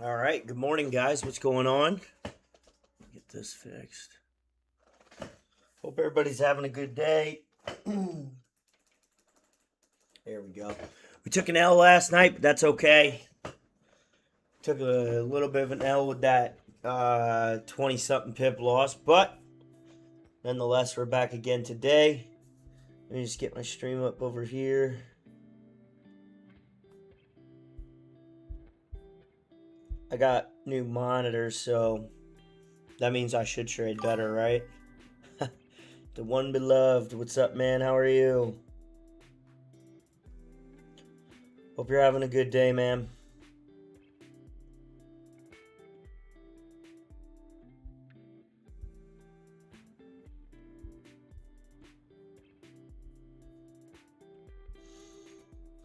All right, good morning, guys. What's going on? Get this fixed. Hope everybody's having a good day. There we go. We took an L last night, but that's okay. Took a little bit of an L with that 20-something pip loss, but nonetheless, we're back again today. Let me just get my stream up over here. I got new monitors, so that means I should trade better, right? The one beloved. What's up, man? How are you? Hope you're having a good day, man.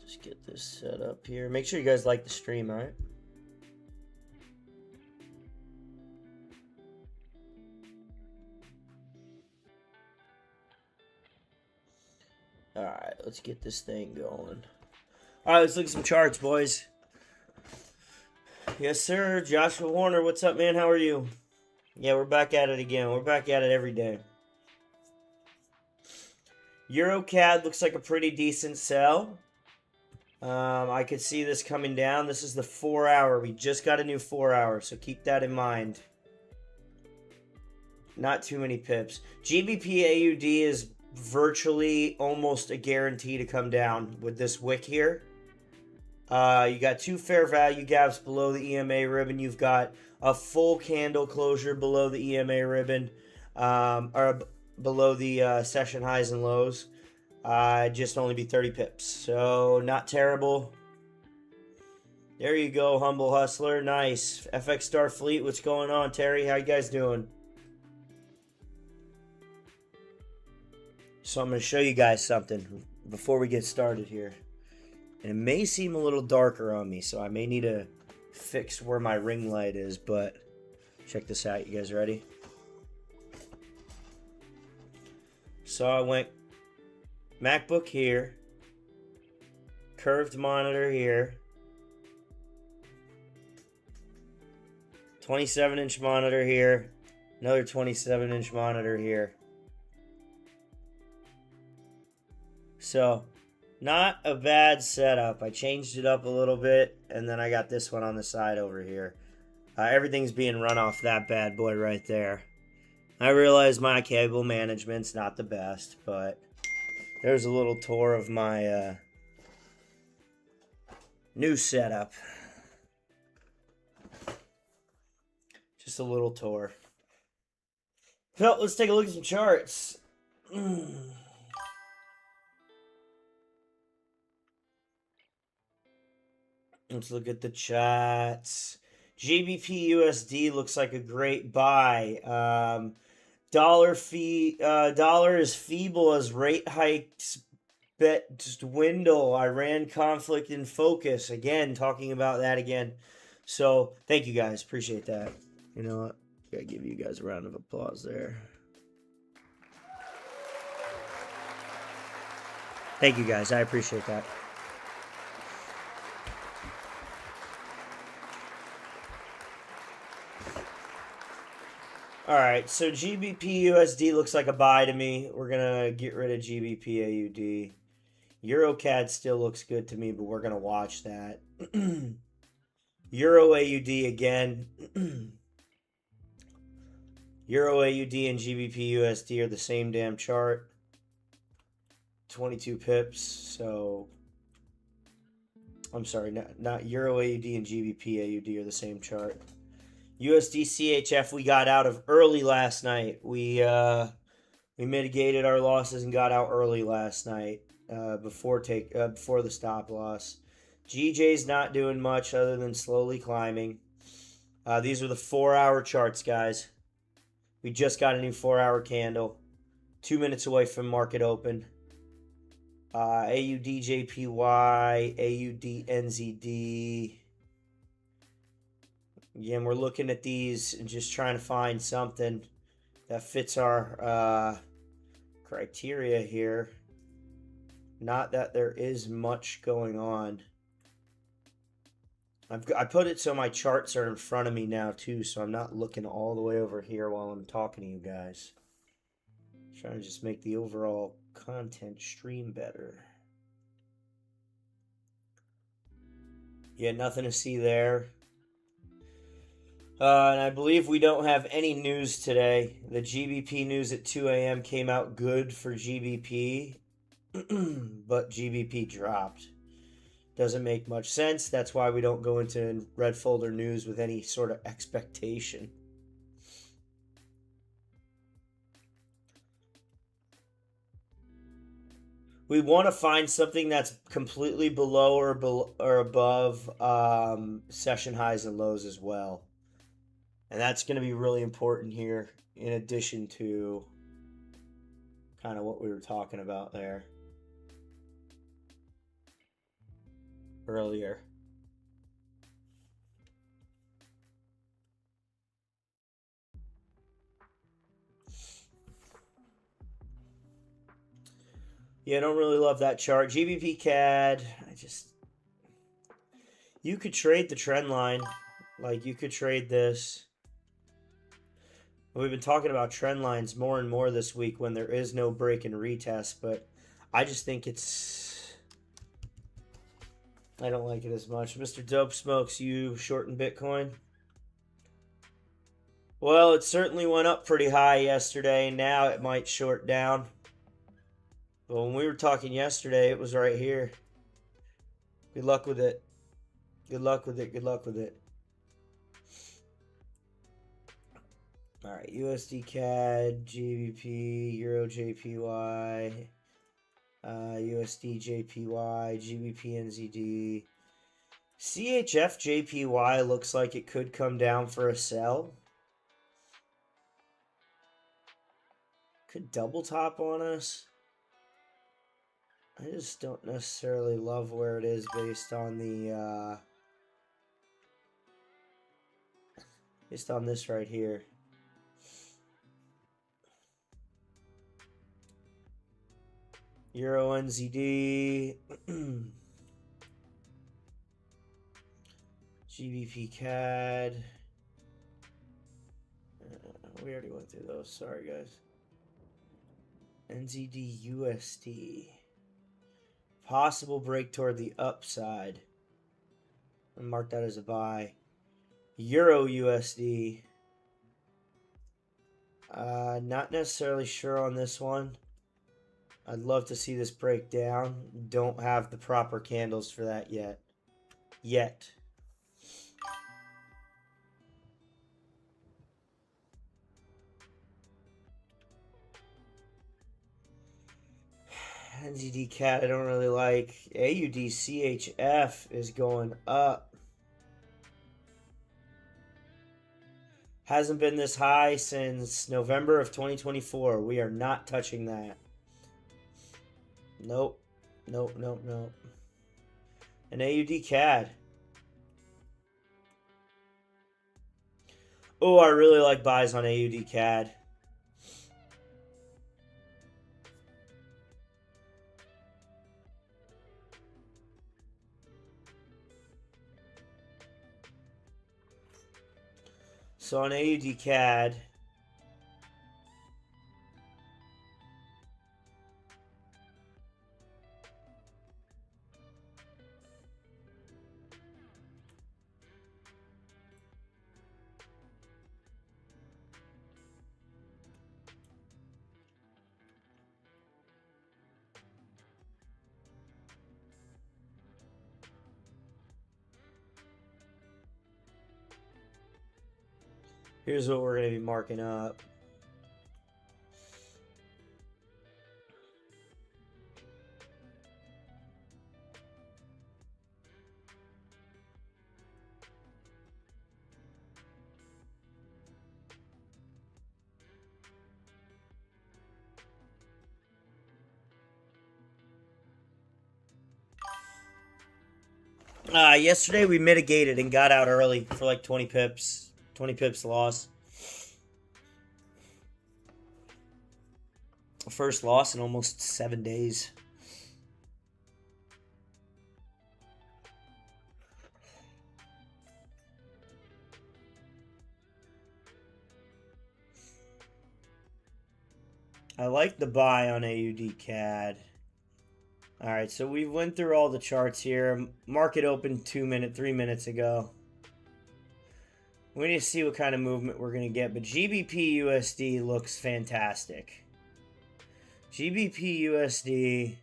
Just get this set up here. Make sure you guys like the stream, all right? All right, let's get this thing going. All right, let's look at some charts, boys. Yes, sir. Joshua Warner, what's up, man? How are you? Yeah, we're back at it again. We're back at it every day. EuroCAD looks like a pretty decent sell. I could see this coming down. This is the 4-hour. We just got a new 4-hour, so keep that in mind. Not too many pips. GBP AUD is virtually almost a guarantee to come down with this wick here. You got two fair value gaps below the EMA ribbon. You've got a full candle closure below the EMA ribbon, or below the session highs and lows. Just only be 30 pips, so not terrible. There you go, humble hustler. Nice. FX Starfleet, what's going on? Terry, how you guys doing? So I'm going to show you guys something before we get started here. And it may seem a little darker on me, so I may need to fix where my ring light is, but check this out. You guys ready? So I went MacBook here, curved monitor here, 27-inch monitor here, another 27-inch monitor here. So, not a bad setup. I changed it up a little bit, and then I got this one on the side over here. Everything's being run off that bad boy right there. I realize my cable management's not the best, but there's a little tour of my new setup. Just a little tour. So, let's take a look at some charts. Let's look at the chats. GBP USD looks like a great buy. Dollar is feeble as rate hikes dwindle. Iran conflict in focus. Again, talking about that again. So, thank you guys. Appreciate that. You know what? Gotta give you guys a round of applause there. Thank you guys. I appreciate that. All right, so GBP USD looks like a buy to me. We're going to get rid of GBP AUD. EuroCAD still looks good to me, but we're going to watch that. Euro AUD again. Euro AUD and GBP USD are the same damn chart. 22 pips, so... I'm sorry, not Euro AUD and GBP AUD are the same chart. USD CHF we got out of early last night. We mitigated our losses and got out early last night before the stop loss. GJ's not doing much other than slowly climbing. These are the 4-hour charts, guys. We just got a new 4-hour candle. 2 minutes away from market open. AUD JPY, AUD NZD. Again, we're looking at these and just trying to find something that fits our criteria here. Not that there is much going on. I put it so my charts are in front of me now too, so I'm not looking all the way over here while I'm talking to you guys. Trying to just make the overall content stream better. Yeah, nothing to see there. And I believe we don't have any news today. The GBP news at 2 a.m. came out good for GBP, but GBP dropped. Doesn't make much sense. That's why we don't go into red folder news with any sort of expectation. We want to find something that's completely below or above session highs and lows as well. And that's going to be really important here in addition to kind of what we were talking about there earlier. Yeah, I don't really love that chart. GBP CAD, you could trade the trend line. Like, you could trade this. We've been talking about trend lines more and more this week when there is no break and retest, but I just think I don't like it as much. Mr. Dope Smokes, you shorting Bitcoin? Well, it certainly went up pretty high yesterday. Now it might short down. But when we were talking yesterday, it was right here. Good luck with it. Good luck with it. Good luck with it. All right, USD CAD, GBP, Euro JPY, USD JPY, GBP NZD. CHF JPY looks like it could come down for a sell. Could double top on us. I just don't necessarily love where it is based on the based on this right here. Euro NZD. GBP CAD. We already went through those. Sorry, guys. NZD USD. Possible break toward the upside. I'll mark that as a buy. Euro USD. Not necessarily sure on this one. I'd love to see this break down. Don't have the proper candles for that yet. NZD CAD I don't really like. AUD CHF is going up. Hasn't been this high since November of 2024. We are not touching that. Nope. Nope. An AUD CAD. Oh, I really like buys on AUD CAD. So on AUD CAD, here's what we're going to be marking up. Yesterday we mitigated and got out early for like 20 pips. 20 pips loss. First loss in almost 7 days. I like the buy on AUD CAD. All right, so we went through all the charts here. Market opened 3 minutes ago. We need to see what kind of movement we're going to get, but GBP USD looks fantastic. GBP USD.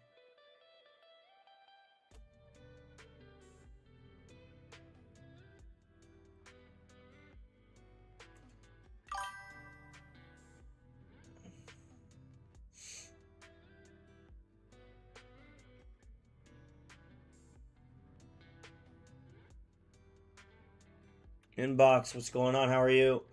Inbox, what's going on? How are you?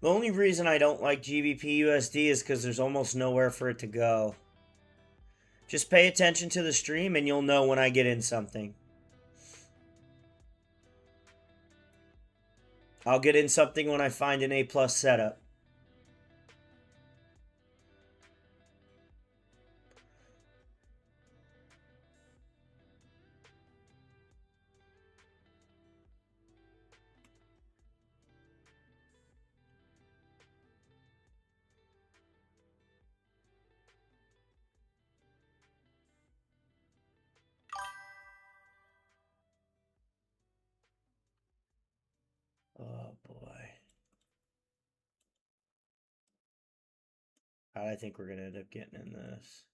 The only reason I don't like GBP USD is because there's almost nowhere for it to go. Just pay attention to the stream and you'll know when I get in something. I'll get in something when I find an A+ setup. Oh boy. I think we're going to end up getting in this.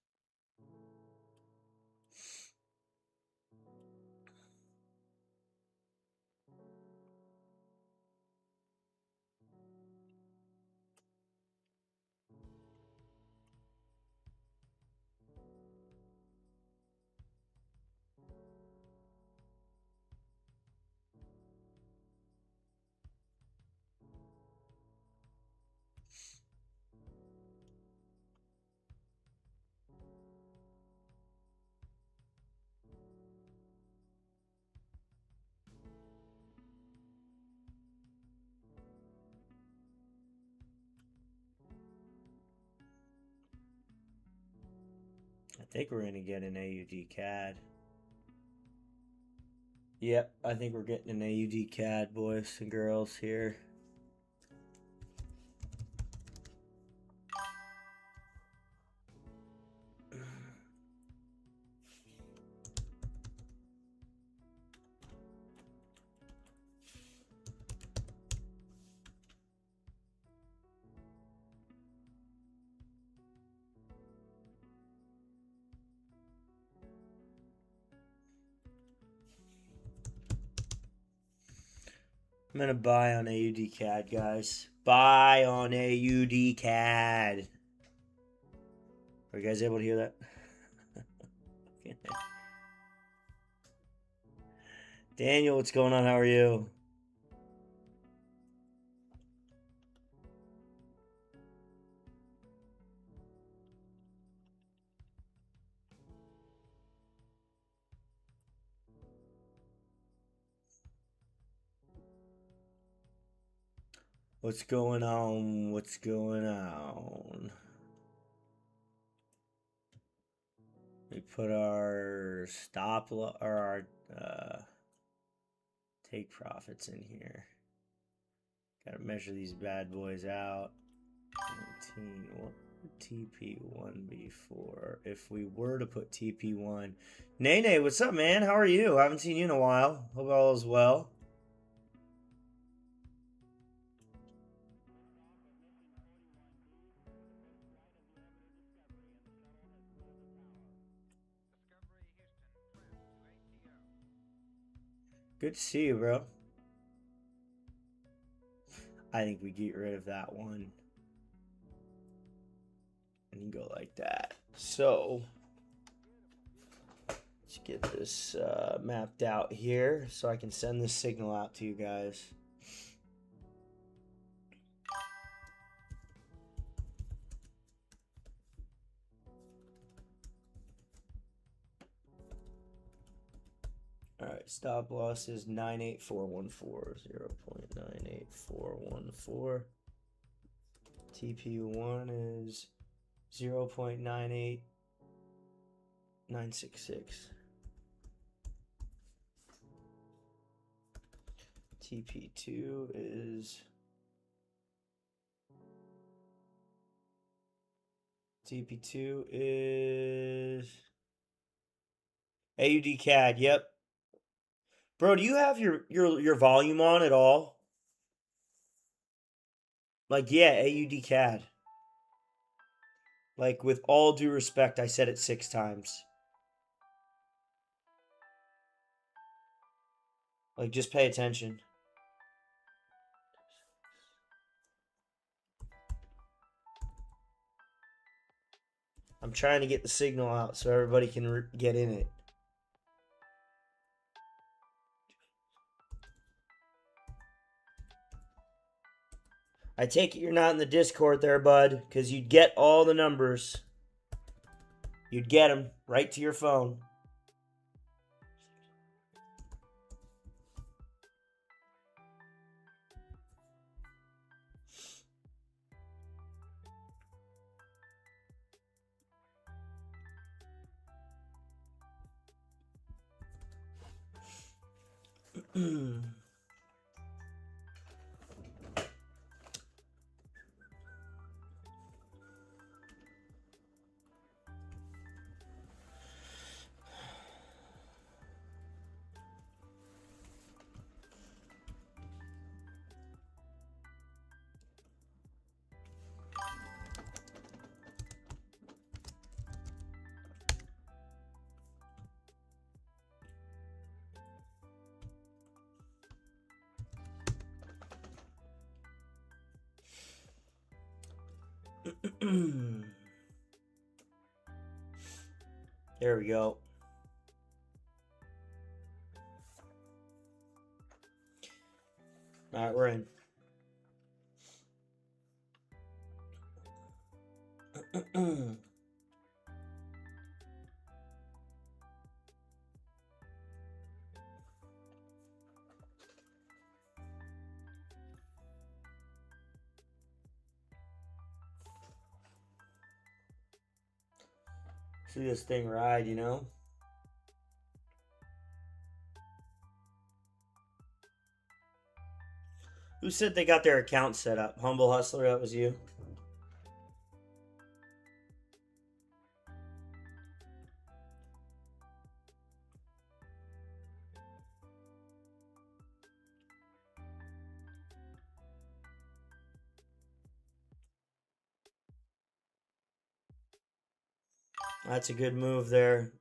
I think we're going to get an AUD CAD. Yep, I think we're getting an AUD CAD, boys and girls, here. I'm going to buy on AUD CAD, guys. Buy on AUD CAD. Are you guys able to hear that? Daniel, what's going on? How are you? What's going on? What's going on? We put our stop or our take profits in here. Gotta measure these bad boys out. 19, what would TP1 be for? If we were to put TP1. Nene, what's up, man? How are you? I haven't seen you in a while. Hope all is well. Good to see you, bro. I think we get rid of that one. And go like that. So, let's get this mapped out here so I can send this signal out to you guys. All right, stop loss is 98414, 0.98414. TP1 is 0.98. 966. TP2 is AUD CAD. Yep. Bro, do you have your volume on at all? Like, yeah, AUD CAD. Like, with all due respect, I said it 6 times. Like, just pay attention. I'm trying to get the signal out so everybody can get in it. I take it you're not in the Discord there, bud, because you'd get all the numbers. You'd get them right to your phone. There we go. All right, we're in. See this thing ride, you know? Who said they got their account set up? Humble Hustler, that was you? That's a good move there.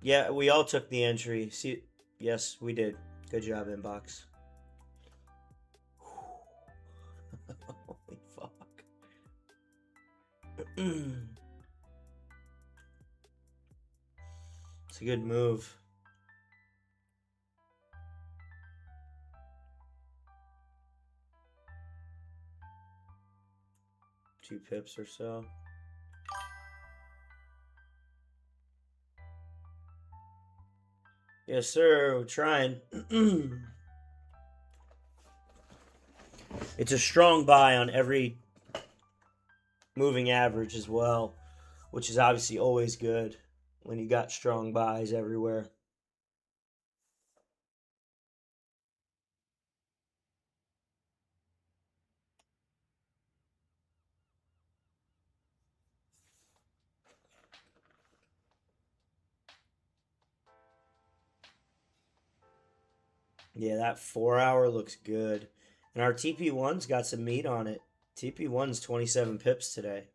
Yeah, we all took the entry. See, yes, we did. Good job, Inbox. Holy fuck. It's a good move. Two pips or so. Yes, sir. We're trying. It's a strong buy on every moving average as well, which is obviously always good when you got strong buys everywhere. Yeah, that 4 hour looks good. And our TP1's got some meat on it. TP1's 27 pips today.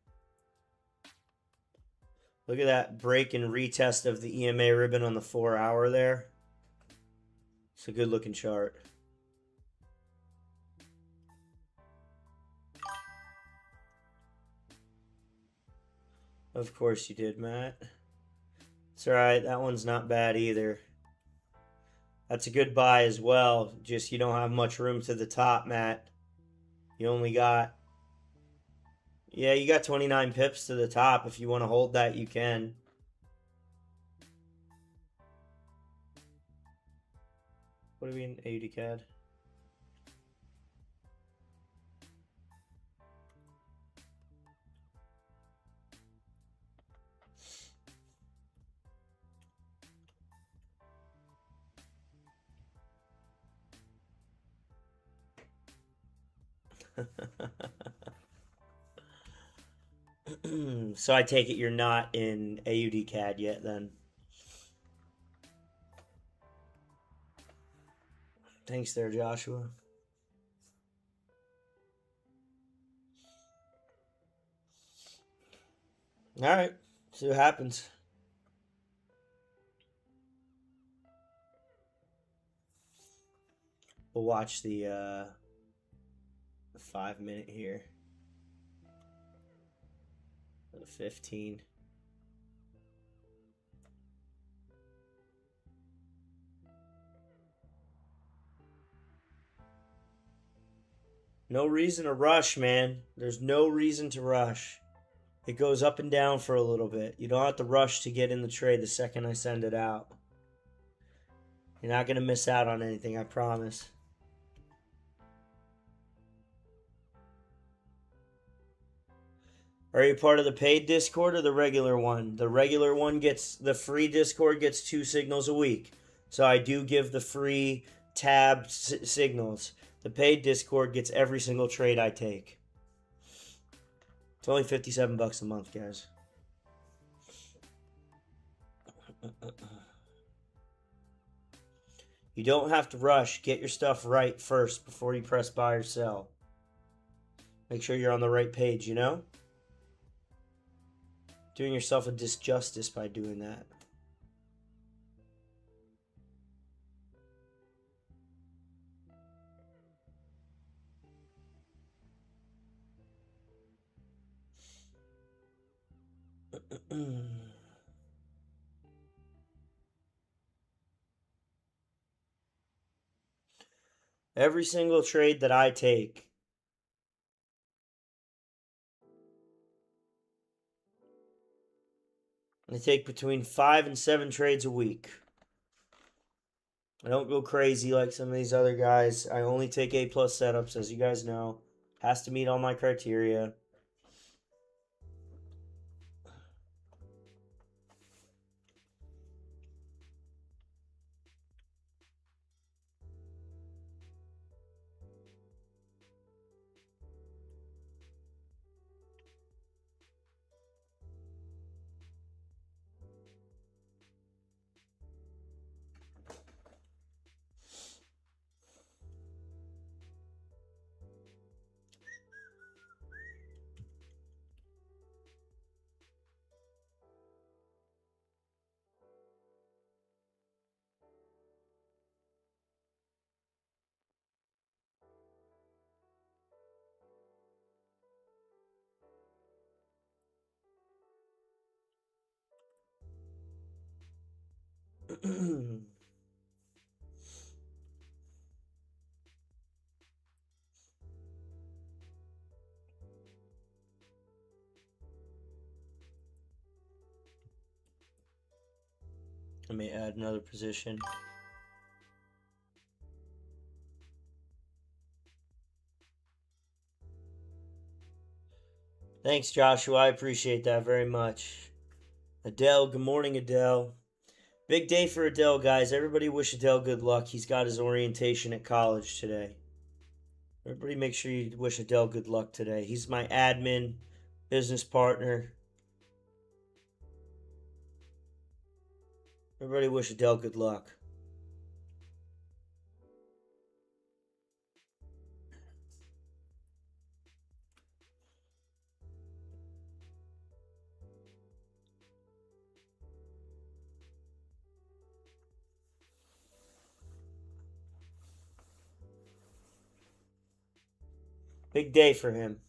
Look at that break and retest of the EMA ribbon on the 4 hour there. It's a good looking chart. Of course you did, Matt. It's alright, that one's not bad either. That's a good buy as well. Just you don't have much room to the top, Matt. You only got... Yeah, you got 29 pips to the top. If you want to hold that, you can. What do we mean, AUD CAD? So I take it you're not in AUD CAD yet then. Thanks there, Joshua. All right, see what happens. We'll watch the 5 minute here. The 15. No reason to rush, man. There's no reason to rush. It goes up and down for a little bit. You don't have to rush to get in the trade the second I send it out. You're not going to miss out on anything, I promise. Are you part of the paid Discord or the regular one? The regular one gets, the free Discord gets 2 signals a week. So I do give the free tab signals. The paid Discord gets every single trade I take. It's only $57 a month, guys. You don't have to rush. Get your stuff right first before you press buy or sell. Make sure you're on the right page, you know? Doing yourself a disjustice by doing that. Every single trade that I take, I take between 5 and 7 trades a week. I don't go crazy like some of these other guys. I only take A+ setups, as you guys know. Has to meet all my criteria. Let me add another position. Thanks, Joshua. I appreciate that very much. Adele, good morning, Adele. Big day for Adele, guys. Everybody wish Adele good luck. He's got his orientation at college today. Everybody make sure you wish Adele good luck today. He's my admin, business partner. Everybody wish Adele good luck. Big day for him.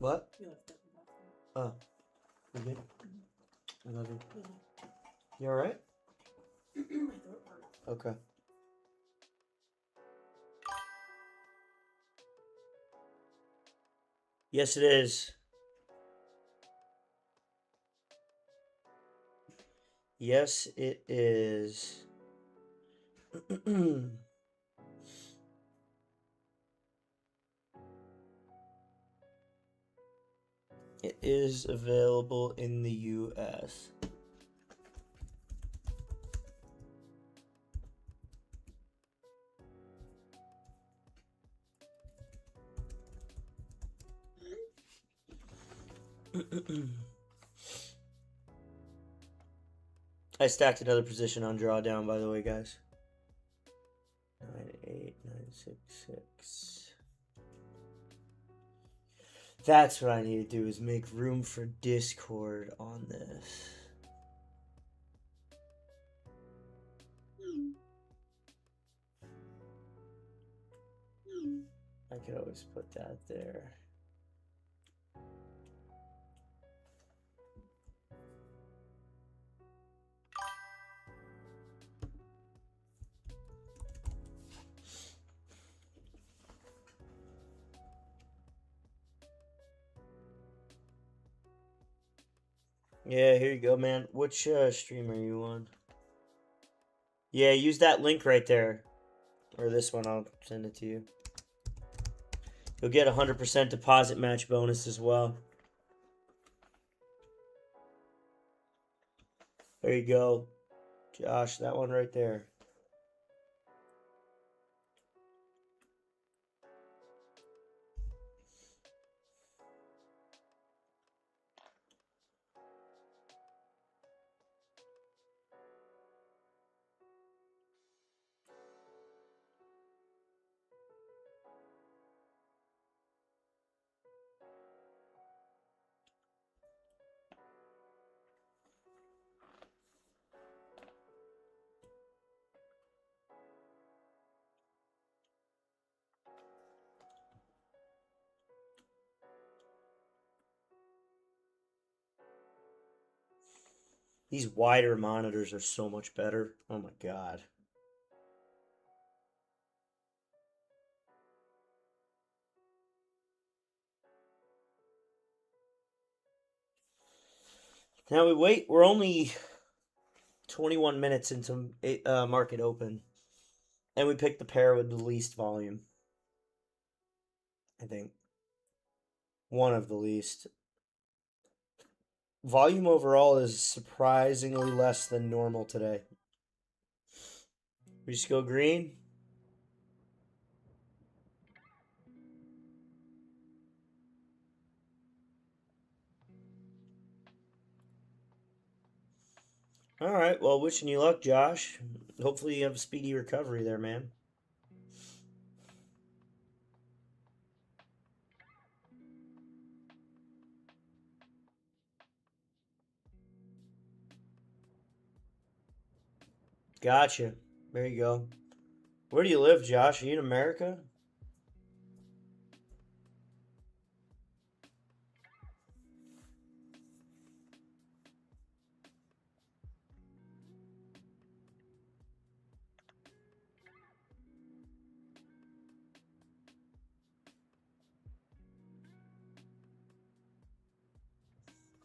What? You left that in the bathroom. Oh. You good? I love you. You alright? My throat hurts. Okay. Yes, it is. Yes, it is. It is available in the US. I stacked another position on drawdown, by the way, guys. 98966. That's what I need to do, is make room for Discord on this. I could always put that there. Yeah, here you go, man. Which stream are you on? Yeah, use that link right there. Or this one, I'll send it to you. You'll get 100% deposit match bonus as well. There you go. Josh, that one right there. These wider monitors are so much better. Oh my god. Now we wait. We're only 21 minutes into market open. And we picked the pair with the least volume. I think. One of the least. Volume overall is surprisingly less than normal today. We just go green. All right. Well, wishing you luck, Josh. Hopefully you have a speedy recovery there, man. Gotcha. There you go. Where do you live, Josh? Are you in America?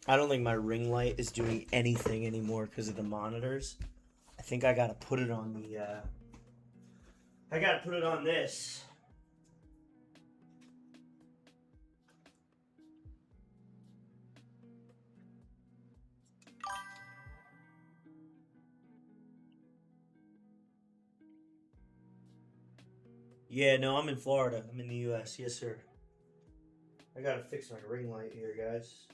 I don't think my ring light is doing anything anymore because of the monitors. I think I gotta put it on the. I gotta put it on this. Yeah, no, I'm in Florida. I'm in the U.S. Yes, sir. I gotta fix my ring light here, guys.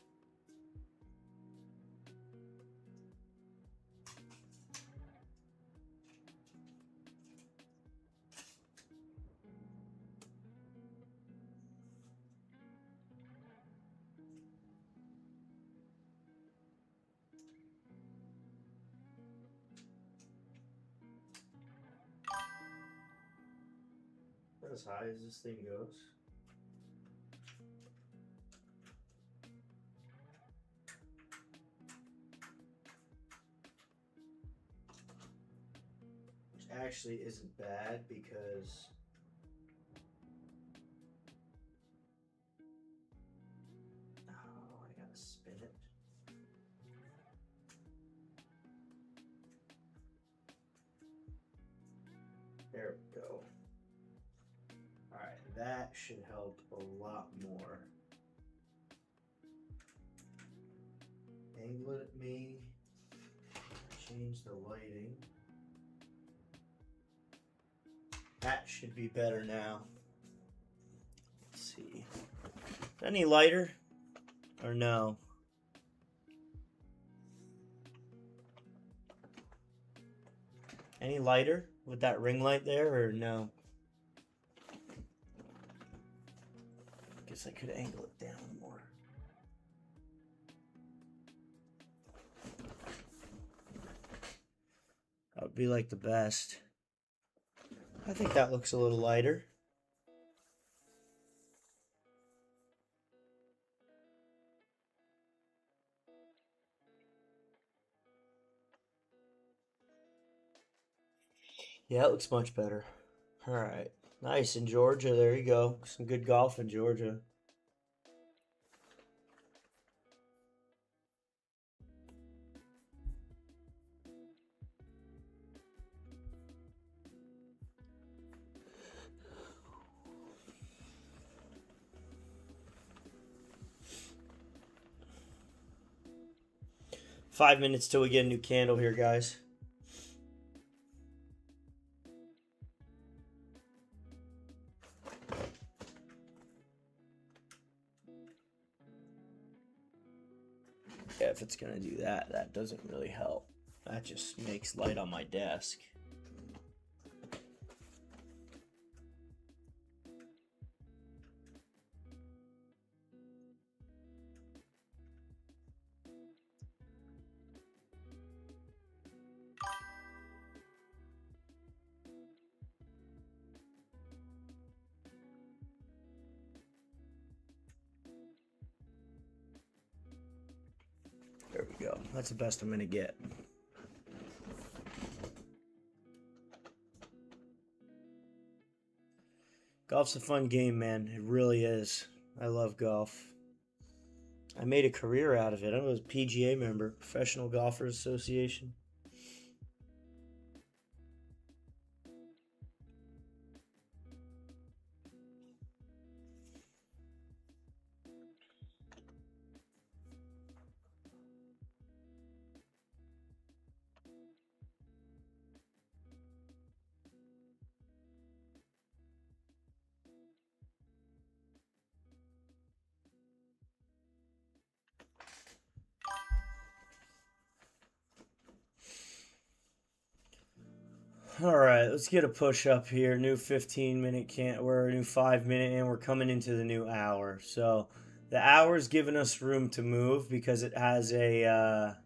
As high as this thing goes. actually isn't bad because I gotta spin it. There we go. Alright, that should help a lot more. Angle it at me. Change the lighting. That should be better now. Let's see. Any lighter? Or no? Any lighter with that ring light there or no? Guess I could angle it down more. That would be like the best. I think that looks a little lighter. Yeah, it looks much better. All right. Nice. In Georgia, there you go. Some good golf in Georgia. Five minutes till we get a new candle here, guys. Yeah, if it's gonna do that, that doesn't really help. That just makes light on my desk. There we go. That's the best I'm gonna get. Golf's a fun game, man. It really is. I love golf. I made a career out of it. I was a PGA member, Professional Golfers Association. All right, let's get a push up here. New 15-minute can't. We're a new 5-minute, and we're coming into the new hour. So the hour's giving us room to move because it has a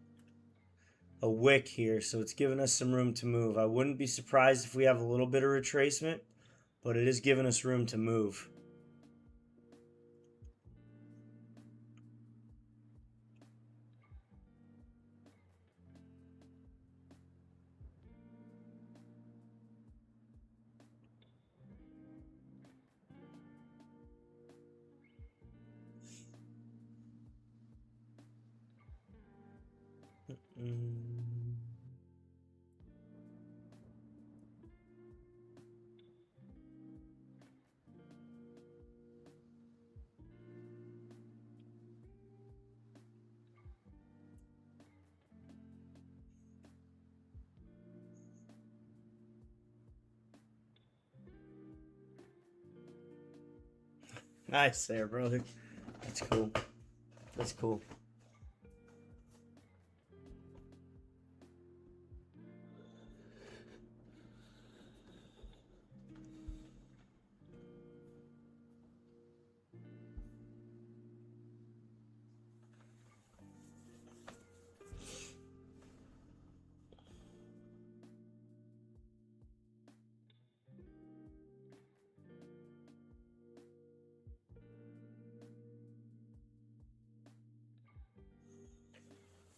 wick here, so it's giving us some room to move. I wouldn't be surprised if we have a little bit of retracement, but it is giving us room to move. Nice there, brother. That's cool. That's cool.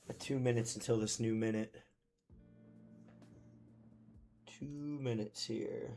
Got 2 minutes until this new minute. 2 minutes. minutes here.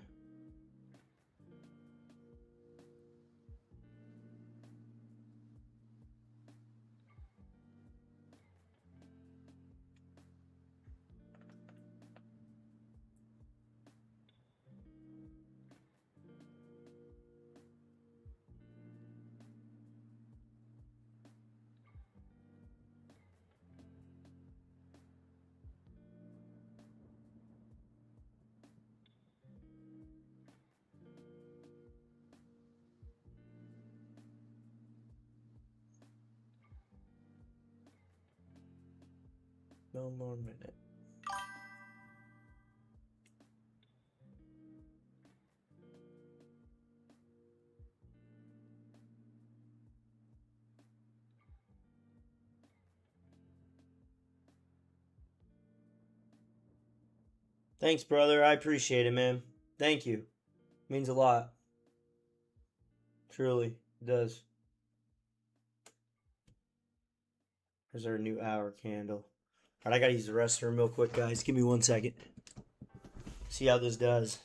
No more minute. Thanks, brother. I appreciate it, man. Thank you. Means a lot. Truly, it does. There's our new hour candle. All right, I gotta use the restroom real quick, guys. Give me 1 second. See how this does.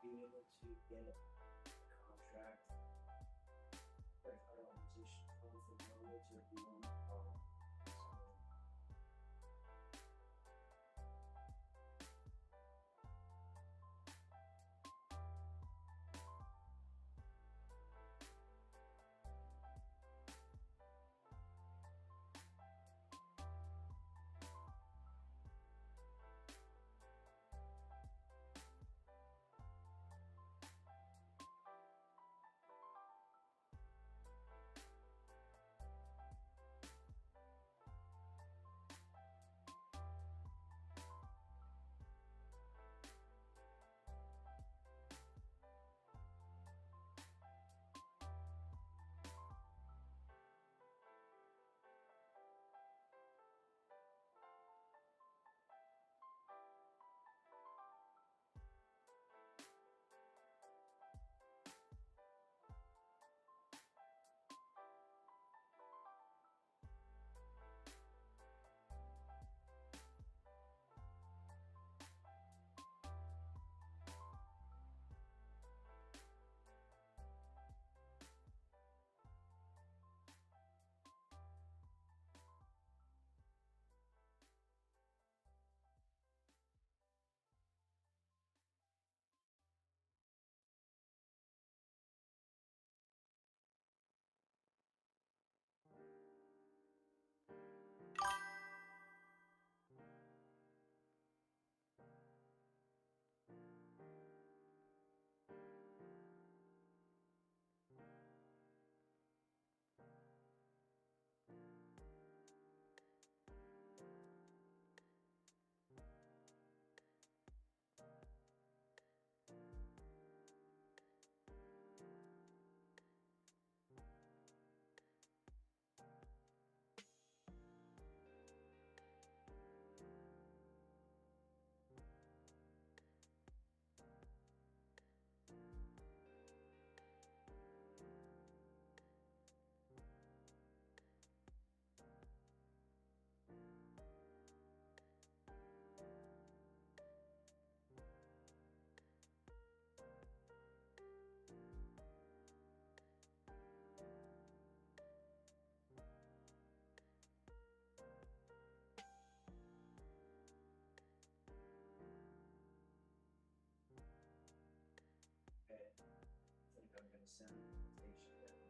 Being able to get a contract, like our organization, from nowhere to everyone. I'm gonna send an invitation down.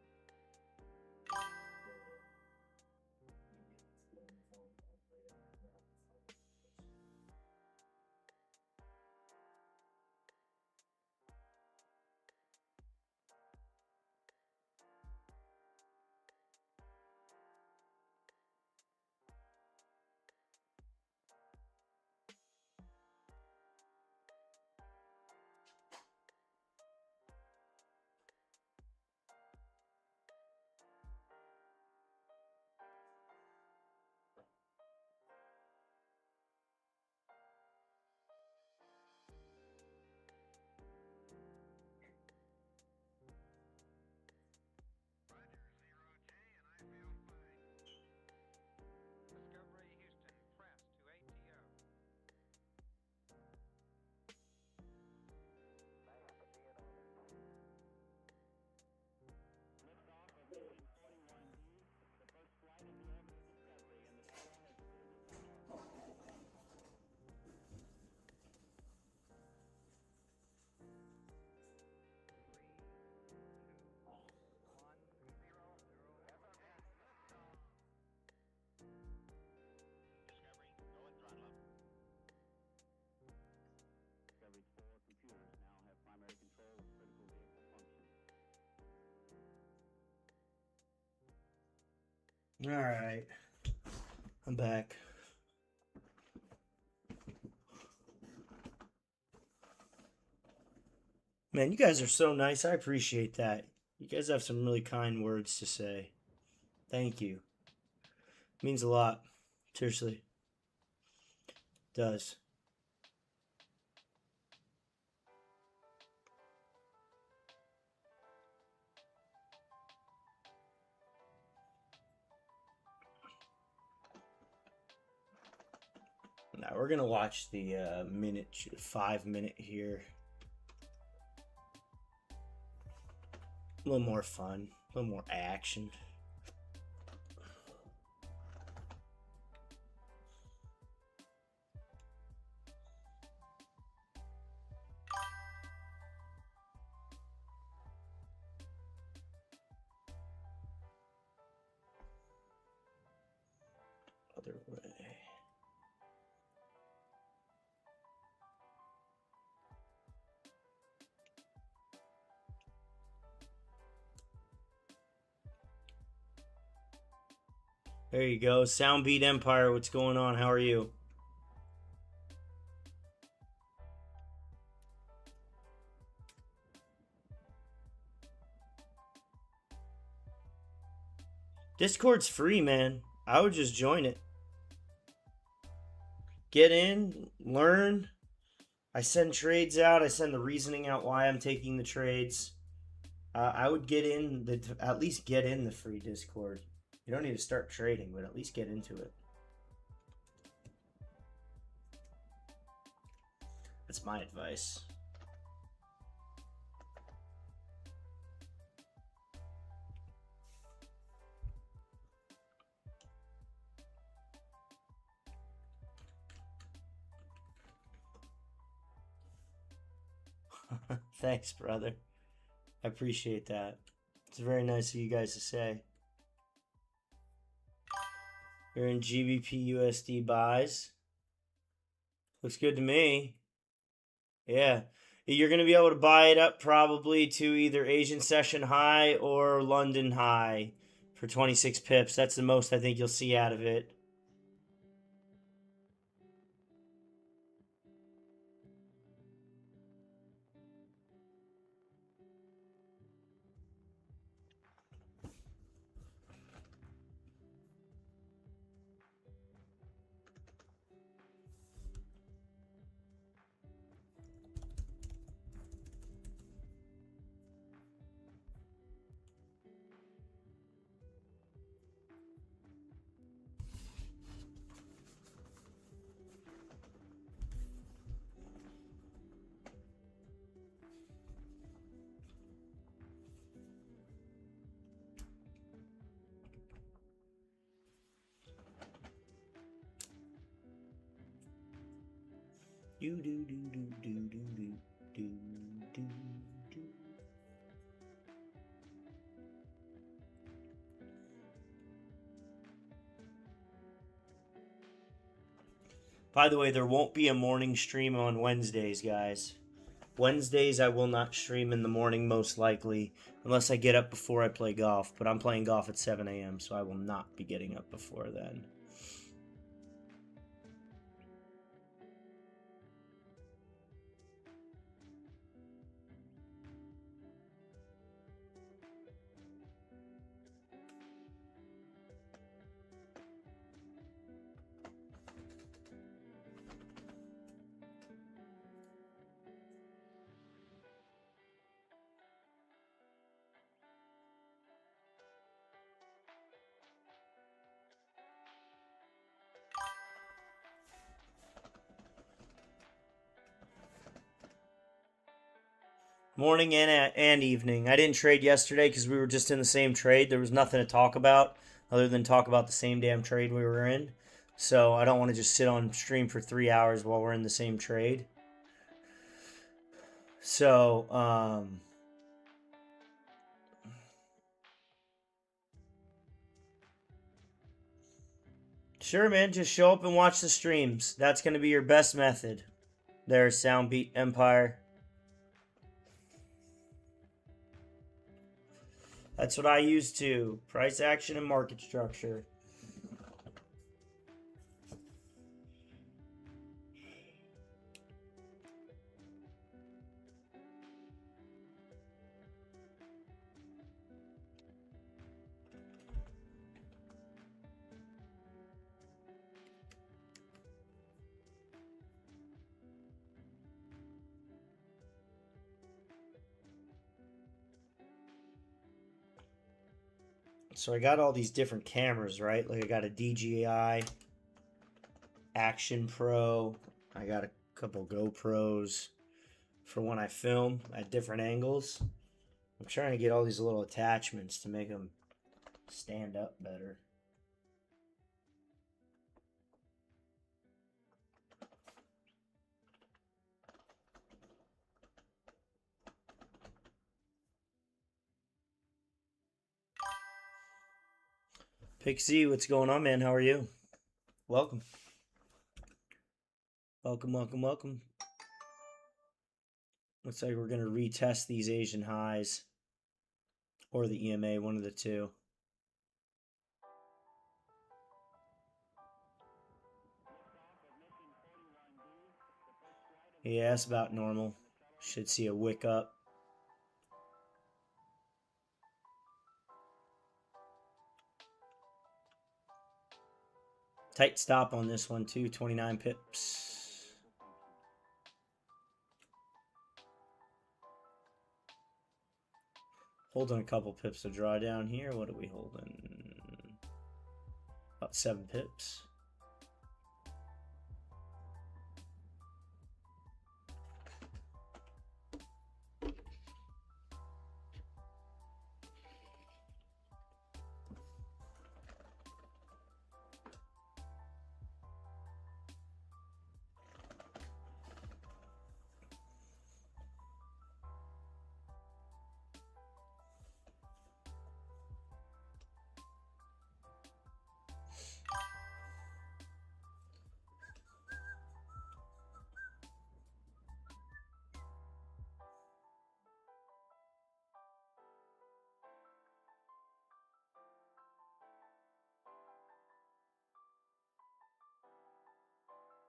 All right. I'm back. Man, you guys are so nice. I appreciate that. You guys have some really kind words to say. Thank you. It means a lot. Seriously. It does. Now we're gonna watch the 5 minute here. A little more fun, a little more action. Other way. There you go. Soundbeat Empire, what's going on? How are you? Discord's free, man. I would just join it. Get in, learn. I send trades out. I send the reasoning out why I'm taking the trades. I would get in at least get in the free Discord. You don't need to start trading, but at least get into it. That's my advice. Thanks, brother. I appreciate that. It's very nice of you guys to say. You're in GBP USD buys. Looks good to me. Yeah. You're going to be able to buy it up probably to either Asian session high or London high for 26 pips. That's the most I think you'll see out of it. Do do do do do do do do do. By the way, there won't be a morning stream on Wednesdays, guys. Wednesdays I will not stream in the morning most likely, unless I get up before I play golf. But I'm playing golf at 7 a.m., so I will not be getting up before then. Morning and evening. I didn't trade yesterday because we were just in the same trade. There was nothing to talk about other than talk about the same damn trade we were in. So I don't want to just sit on stream for 3 hours while we're in the same trade. So, sure, man, just show up and watch the streams. That's going to be your best method. There's Soundbeat Empire. That's what I use too. Price action and market structure. So I got all these different cameras, right? Like I got a DJI Action Pro. I got a couple GoPros for when I film at different angles. I'm trying to get all these little attachments to make them stand up better. Pick Z, what's going on, man? How are you? Welcome. Welcome, welcome, welcome. Looks like we're going to retest these Asian highs or the EMA, one of the two. Yeah, it's about normal. Should see a wick up. Tight stop on this one too, 29 pips. Holding a couple pips to draw down here. What are we holding? About 7 pips.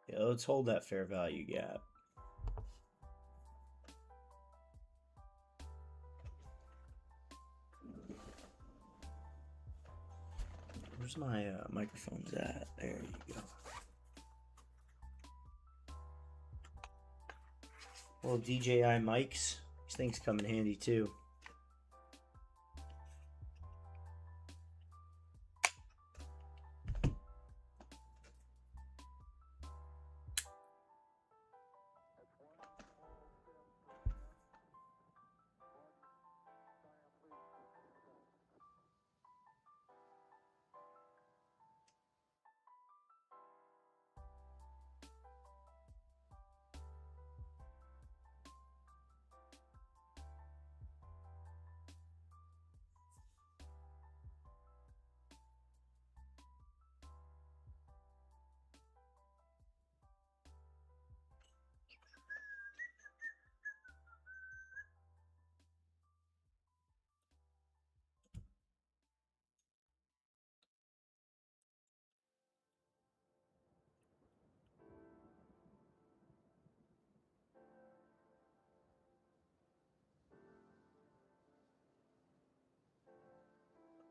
Yeah, let's hold that fair value gap. Where's my microphones at? There you go. Well, DJI mics. These things come in handy too.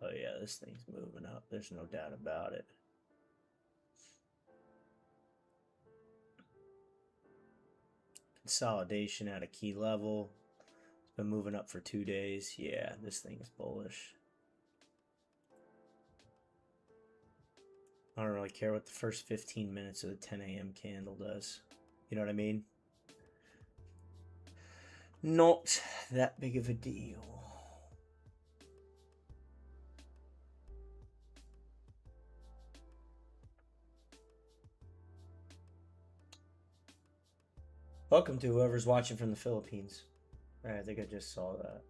Oh yeah, this thing's moving up. There's no doubt about it. Consolidation at a key level. It's been moving up for 2 days. Yeah, this thing is bullish. I don't really care what the first 15 minutes of the 10 a.m. candle does. You know what I mean? Not that big of a deal. Welcome to whoever's watching from the Philippines. I think I just saw that.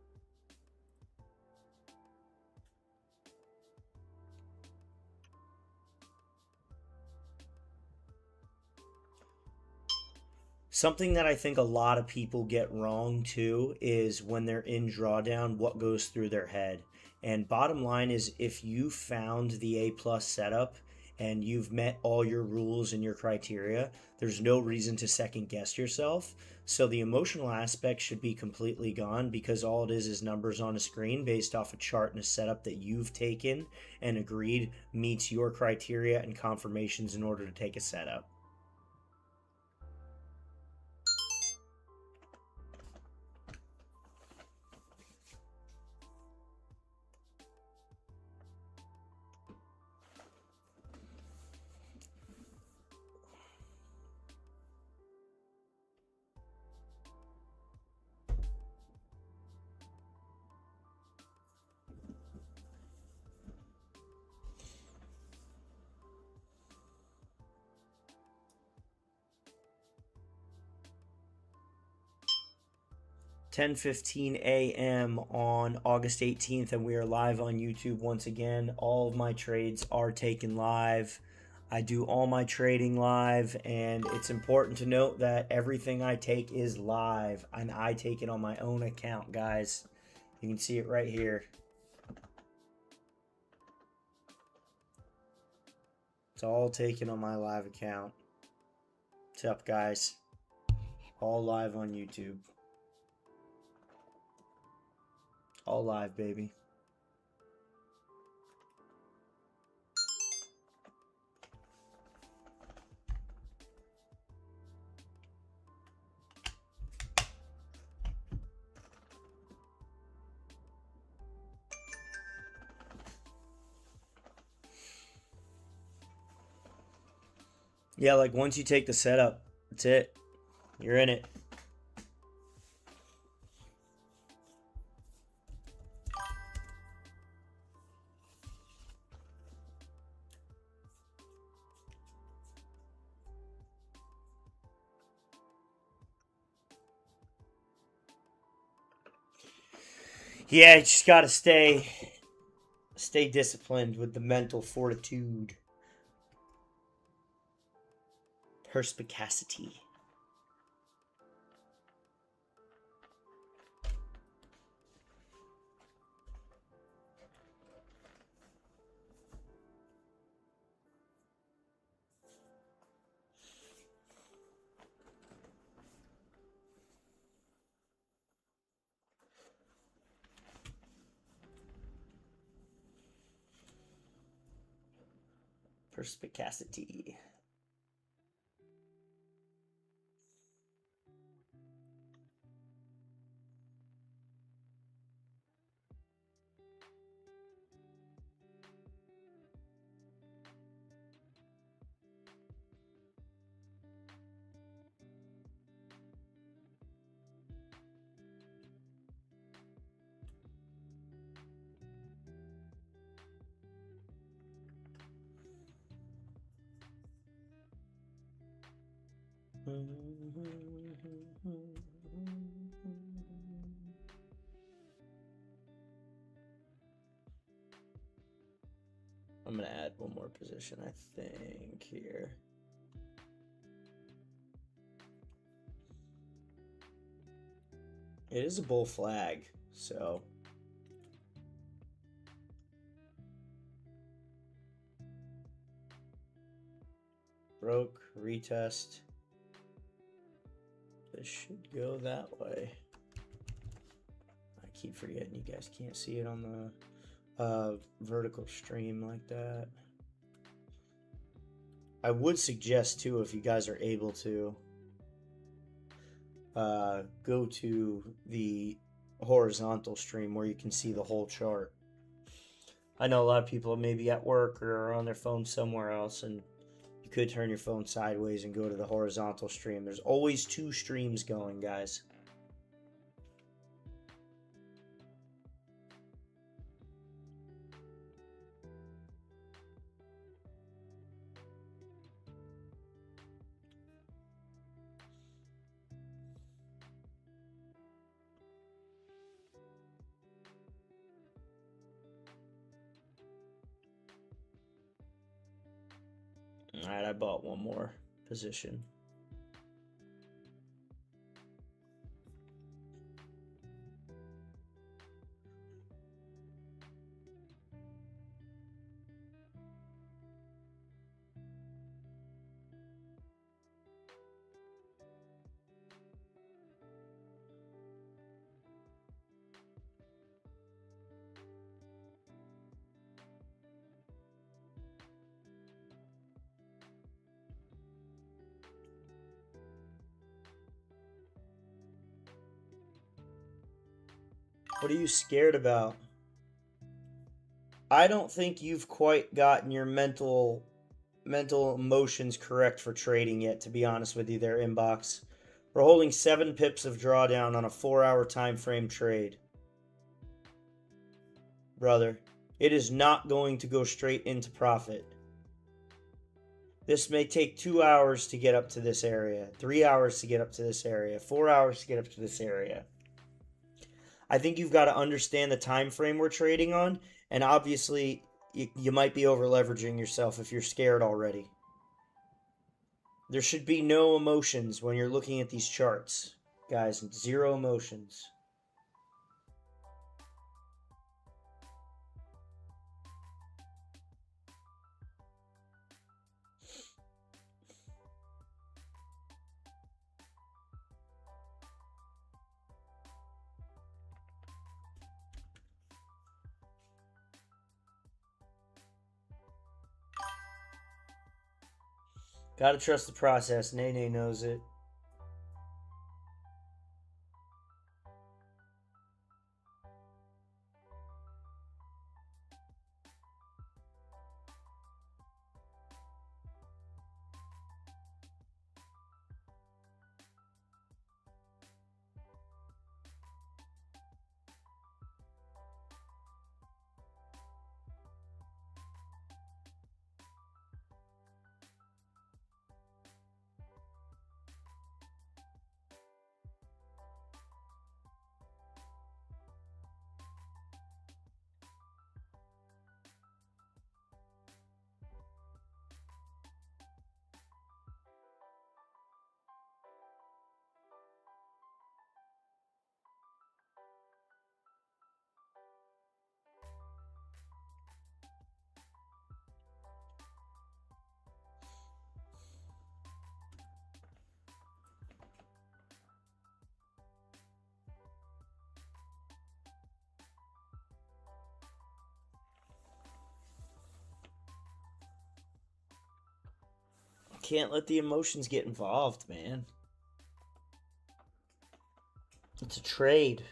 Something that I think a lot of people get wrong too is when they're in drawdown, what goes through their head. And bottom line is, if you found the A plus setup and you've met all your rules and your criteria, there's no reason to second guess yourself. So the emotional aspect should be completely gone, because all it is numbers on a screen based off a chart and a setup that you've taken and agreed meets your criteria and confirmations in order to take a setup. 10:15 a.m. on August 18th, and we are live on YouTube once again. All of my trades are taken live. I do all my trading live, and it's important to note that everything I take is live, and I take it on my own account, guys. You can see it right here. It's all taken on my live account. What's up, guys? All live on YouTube. All live, baby. Yeah, like once you take the setup, that's it. You're in it. Yeah, you just gotta stay disciplined with the mental fortitude. Perspicacity. Perspicacity. I'm gonna add one more position, I think, here. It is a bull flag, so broke, retest. This should go that way. I keep forgetting you guys can't see it on the vertical stream like that. I would suggest too, if you guys are able to, go to the horizontal stream where you can see the whole chart. I know a lot of people may be at work or are on their phone somewhere else, and you could turn your phone sideways and go to the horizontal stream. There's always two streams going, guys. All right, I bought one more position. What are you scared about? I don't think you've quite gotten your mental emotions correct for trading yet, to be honest with you there, Inbox. We're holding 7 pips of drawdown on a 4-hour time frame trade. Brother, it is not going to go straight into profit. This may take 2 hours to get up to this area, 3 hours to get up to this area, 4 hours to get up to this area. I think you've got to understand the time frame we're trading on, and obviously you might be over leveraging yourself if you're scared already. There should be no emotions when you're looking at these charts, guys. Zero emotions. Gotta trust the process. Nene knows it. Can't let the emotions get involved, man. It's a trade.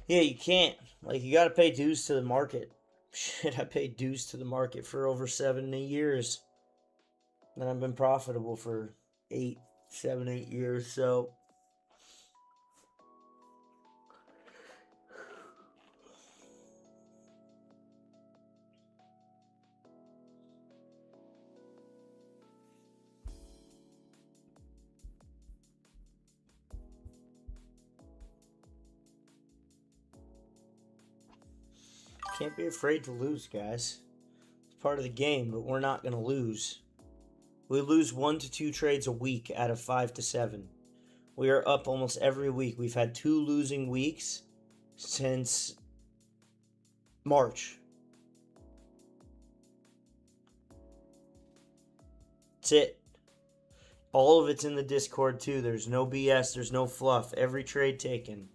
Yeah, you can't. Like, you gotta pay dues to the market. Shit, I paid dues to the market for over 7 years. And I've been profitable for 8 7 8 years. So can't be afraid to lose, guys. It's part of the game, but we're not gonna lose. We lose 1 to 2 trades a week out of 5 to 7. We are up almost every week. We've had 2 losing weeks since March. That's it. All of it's in the Discord too. There's no BS, there's no fluff. Every trade taken.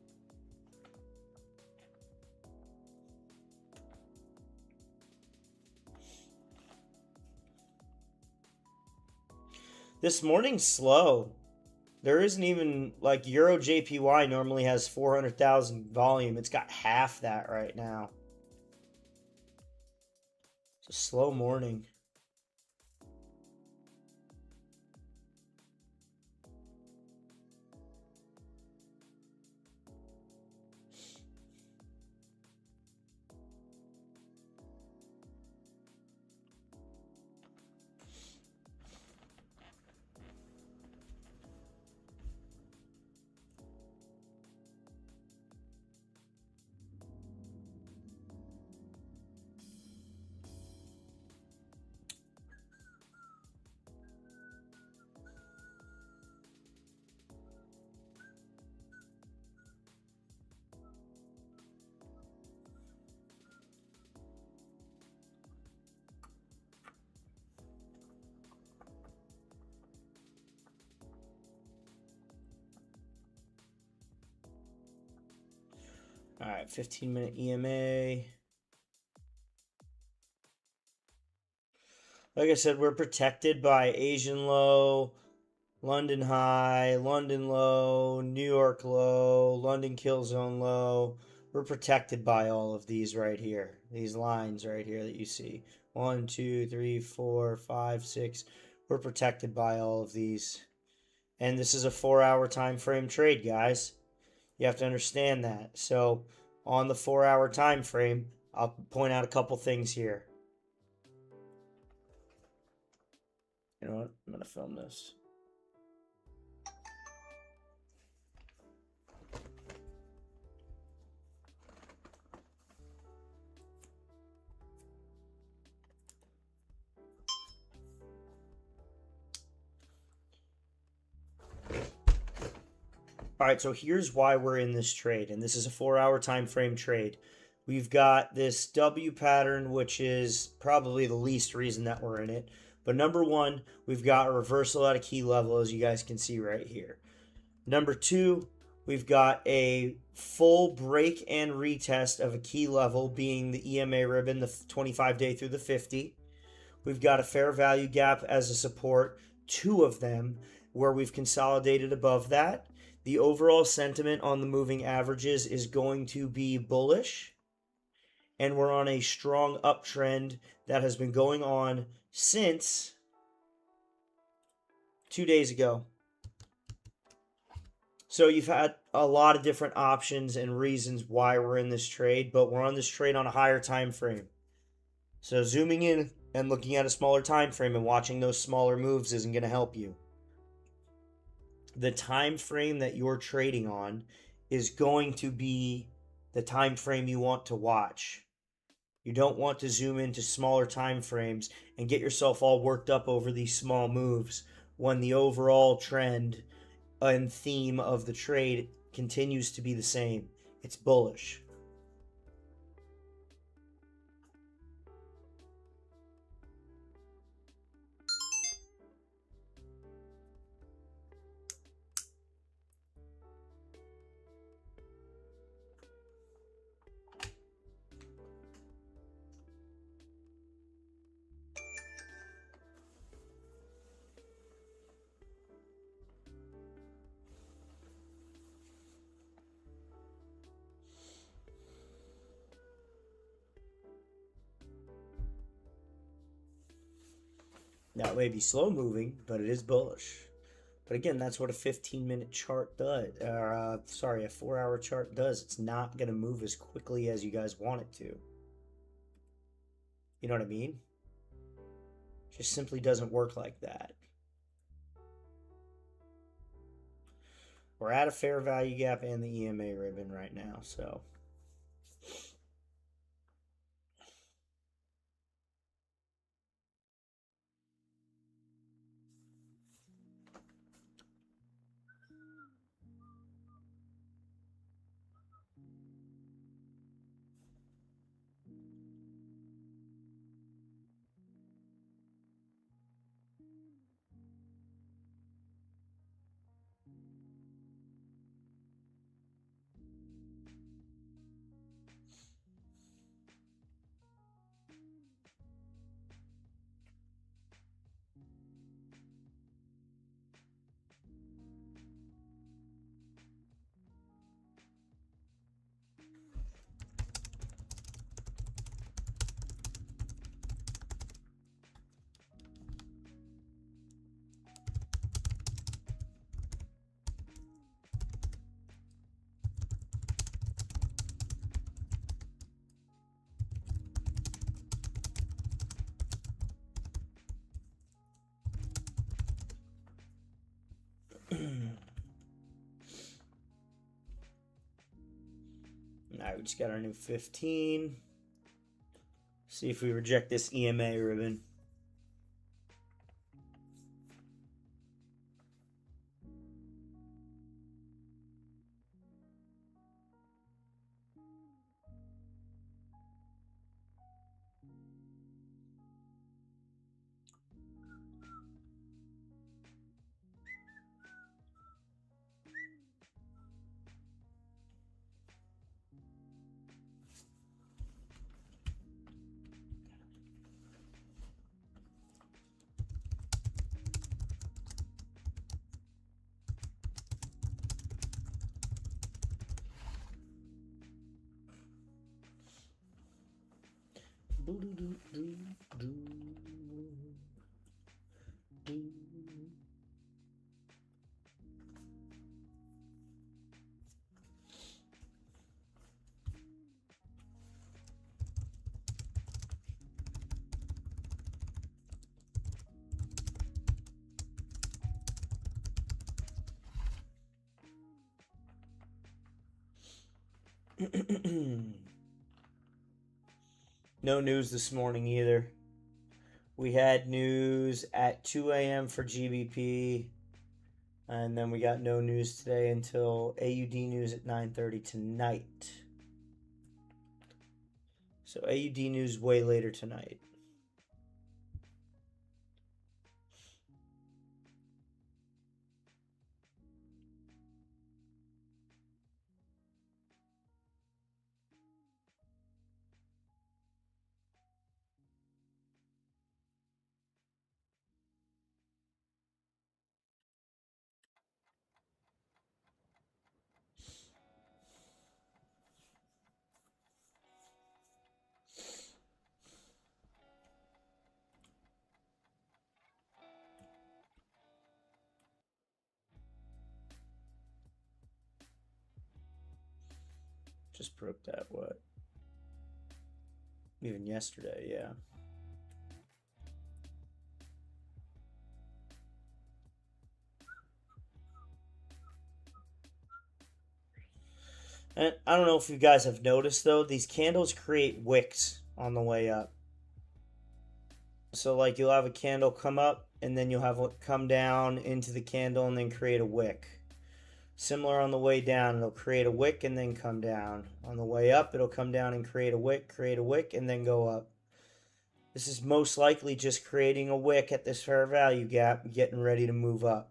This morning's slow. There isn't even, like, Euro JPY normally has 400,000 volume. It's got half that right now. It's a slow morning. All right, 15-minute EMA. Like I said, we're protected by Asian low, London high, London low, New York low, London kill zone low. We're protected by all of these right here. These lines right here that you see. 1, 2, 3, 4, 5, 6. We're protected by all of these. And this is a 4-hour time frame trade, guys. You have to understand that. So on the 4-hour time frame, I'll point out a couple things here. You know what? I'm going to film this. All right, so here's why we're in this trade, and this is a 4-hour time frame trade. We've got this W pattern, which is probably the least reason that we're in it. But number one, we've got a reversal at a key level, as you guys can see right here. Number two, we've got a full break and retest of a key level, being the EMA ribbon, the 25-day through the 50. We've got a fair value gap as a support, 2 of them, where we've consolidated above that. The overall sentiment on the moving averages is going to be bullish, and we're on a strong uptrend that has been going on since 2 days ago. So you've had a lot of different options and reasons why we're in this trade, but we're on this trade on a higher time frame. So zooming in and looking at a smaller time frame and watching those smaller moves isn't going to help you. The time frame that you're trading on is going to be the time frame you want to watch. You don't want to zoom into smaller time frames and get yourself all worked up over these small moves when the overall trend and theme of the trade continues to be the same. It's bullish. That may be slow moving, but it is bullish. But again, that's what a 15-minute chart does. A 4-hour chart does. It's not going to move as quickly as you guys want it to. You know what I mean? It just simply doesn't work like that. We're at a fair value gap and the EMA ribbon right now, so. Alright, we just got our new 15. See if we reject this EMA ribbon. No news this morning either. We had news at 2 a.m. for GBP, and then we got no news today until AUD news at 9:30 tonight. So AUD news way later tonight. Just broke that, what? Even yesterday, yeah. And I don't know if you guys have noticed though, these candles create wicks on the way up. So like you'll have a candle come up and then you'll have it come down into the candle and then create a wick. Similar on the way down, it'll create a wick and then come down. On the way up, it'll come down and create a wick, and then go up. This is most likely just creating a wick at this fair value gap, getting ready to move up.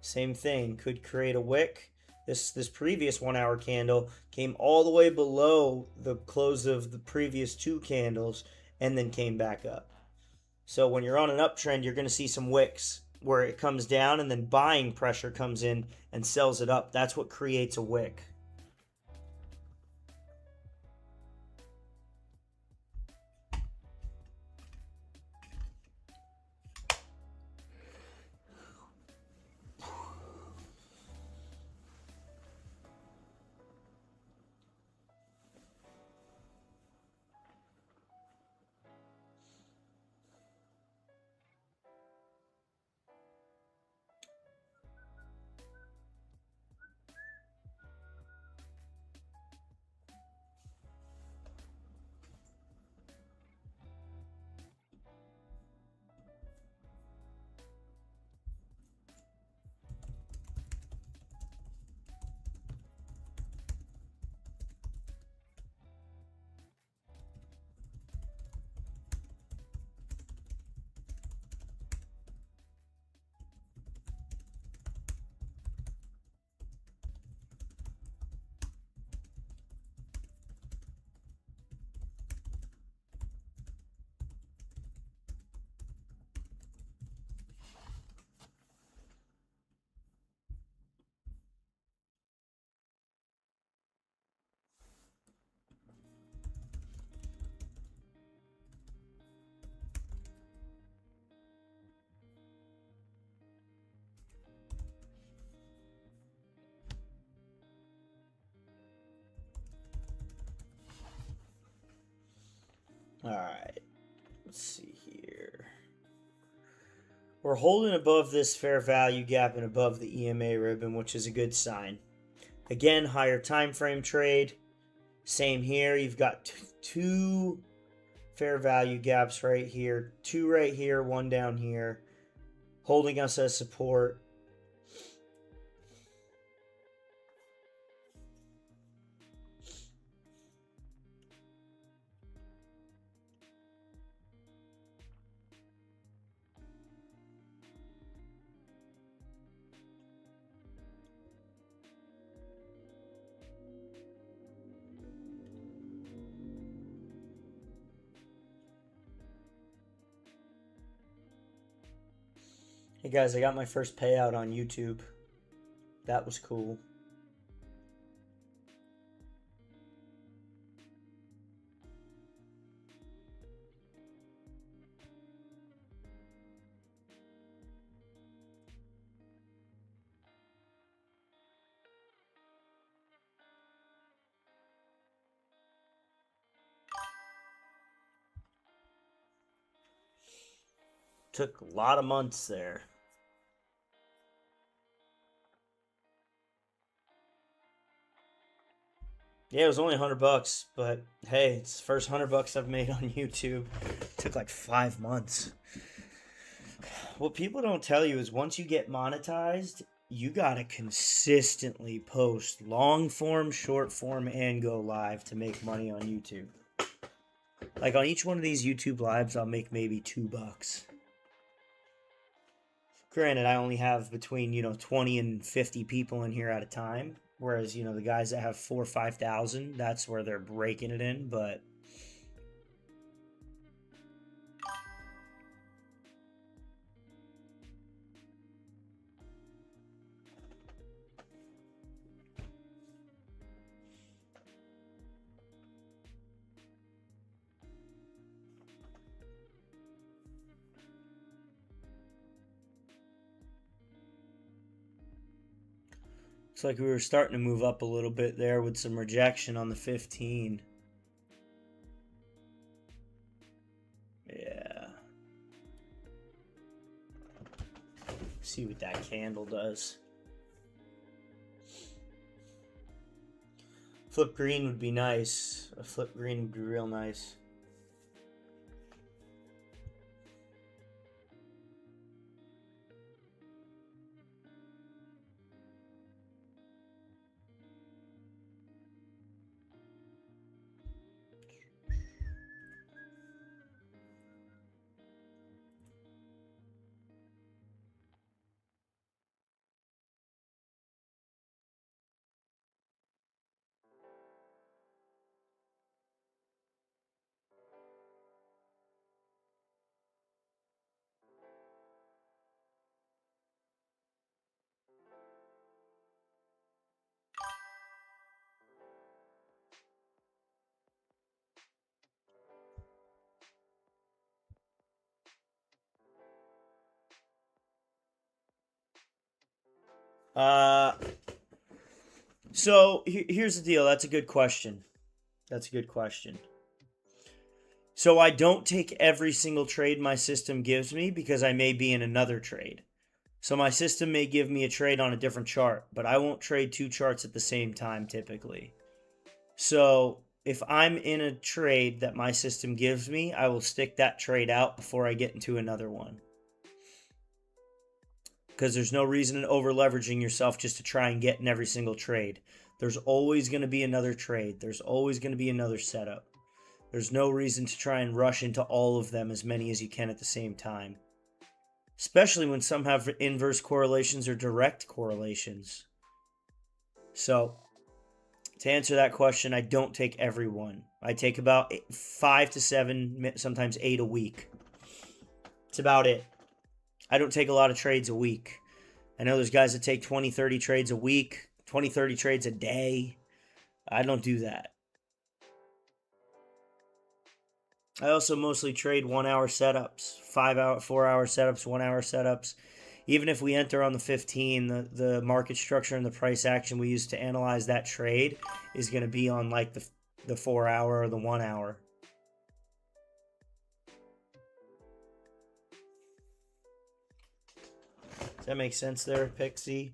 Same thing, could create a wick. This previous 1 hour candle came all the way below the close of the previous two candles and then came back up. So when you're on an uptrend, you're going to see some wicks where it comes down and then buying pressure comes in and sells it up. That's what creates a wick. All right, let's see here. We're holding above this fair value gap and above the EMA ribbon, which is a good sign. Again, higher time frame trade. Same here. You've got two fair value gaps right here, two right here, one down here, holding us as support. Hey guys, I got my first payout on YouTube. That was cool. Took a lot of months there. Yeah, it was only $100, but hey, it's the first $100 I've made on YouTube. It took like 5 months. What people don't tell you is once you get monetized, you gotta consistently post long form, short form, and go live to make money on YouTube. Like on each one of these YouTube lives, I'll make maybe $2. Granted, I only have between 20 and 50 people in here at a time. Whereas the guys that have 4,000 or 5,000, that's where they're breaking it in. But it's like we were starting to move up a little bit there with some rejection on the 15. Yeah. See what that candle does. Flip green would be nice. A flip green would be real nice. Uh, so here's the deal. That's a good question. That's a good question. So I don't take every single trade my system gives me because I may be in another trade. So my system may give me a trade on a different chart, but I won't trade two charts at the same time typically. So if I'm in a trade that my system gives me, I will stick that trade out before I get into another one. Because there's no reason in over leveraging yourself just to try and get in every single trade. There's always going to be another trade. There's always going to be another setup. There's no reason to try and rush into all of them, as many as you can at the same time. Especially when some have inverse correlations or direct correlations. So, to answer that question, I don't take every one. I take about 5 to 7, sometimes 8 a week. It's about it. I don't take a lot of trades a week. I know there's guys that take 20, 30 trades a week, 20, 30 trades a day. I don't do that. I also mostly trade 1 hour setups, 4 hour setups, 1 hour setups. Even if we enter on the 15, the market structure and the price action we use to analyze that trade is going to be on like the 4 hour or the 1 hour. Does that make sense there, Pixie?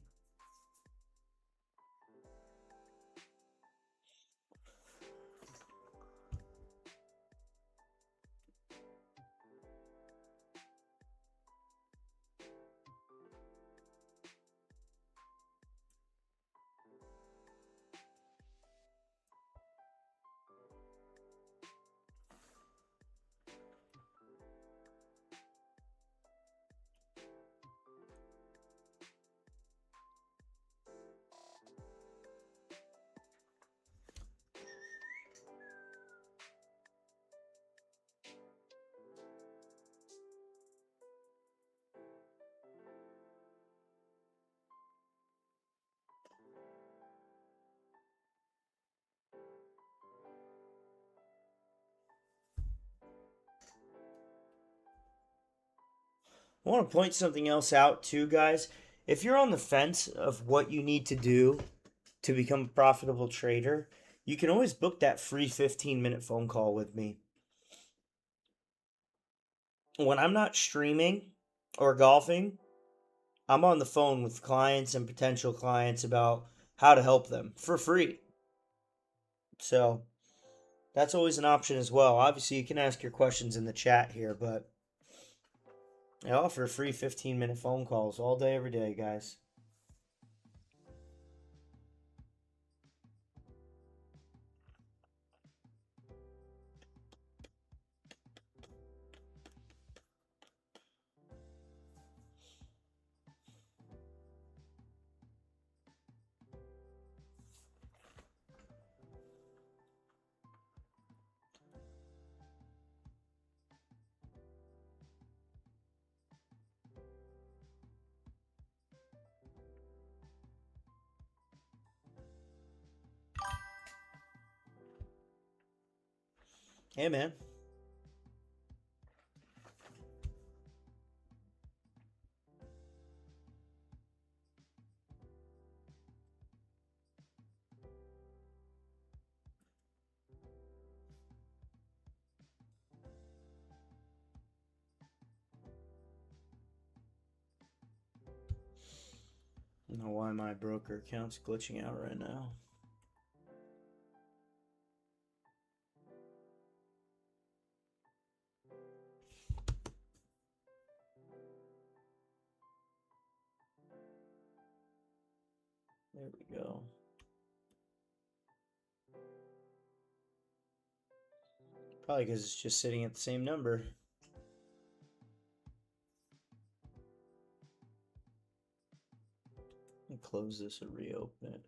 I want to point something else out too, guys. If you're on the fence of what you need to do to become a profitable trader, you can always book that free 15-minute phone call with me. when I'm not streaming or golfing, I'm on the phone with clients and potential clients about how to help them for free. So that's always an option as well. Obviously, you can ask your questions in the chat here, but I offer free 15-minute phone calls all day, every day, guys. Hey, man. I don't know why my broker account's glitching out right now. There we go. Probably because it's just sitting at the same number. Let me close this and reopen it.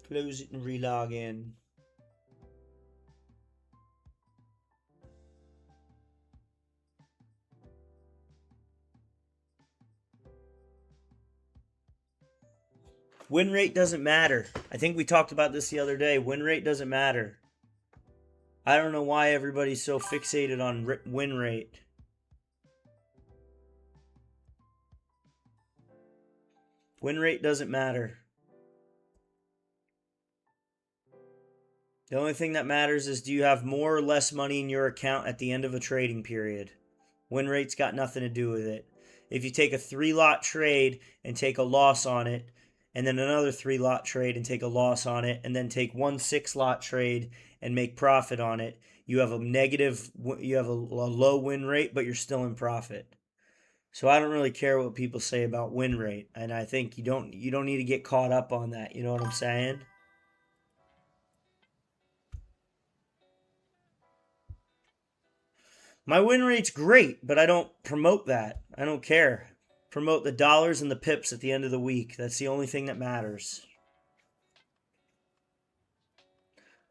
Close it and relog in. Win rate doesn't matter. I think we talked about this the other day. Win rate doesn't matter. I don't know why everybody's so fixated on win rate. Win rate doesn't matter. The only thing that matters is, do you have more or less money in your account at the end of a trading period? Win rate's got nothing to do with it. If you take a 3-lot trade and take a loss on it, and then another 3-lot trade and take a loss on it, and then take one 6-lot trade and make profit on it, you have a low win rate, but you're still in profit. So I don't really care what people say about win rate, and I think you don't need to get caught up on that. You know what I'm saying? My win rate's great, but I don't promote that. I don't care. Promote the dollars and the pips at the end of the week. That's the only thing that matters.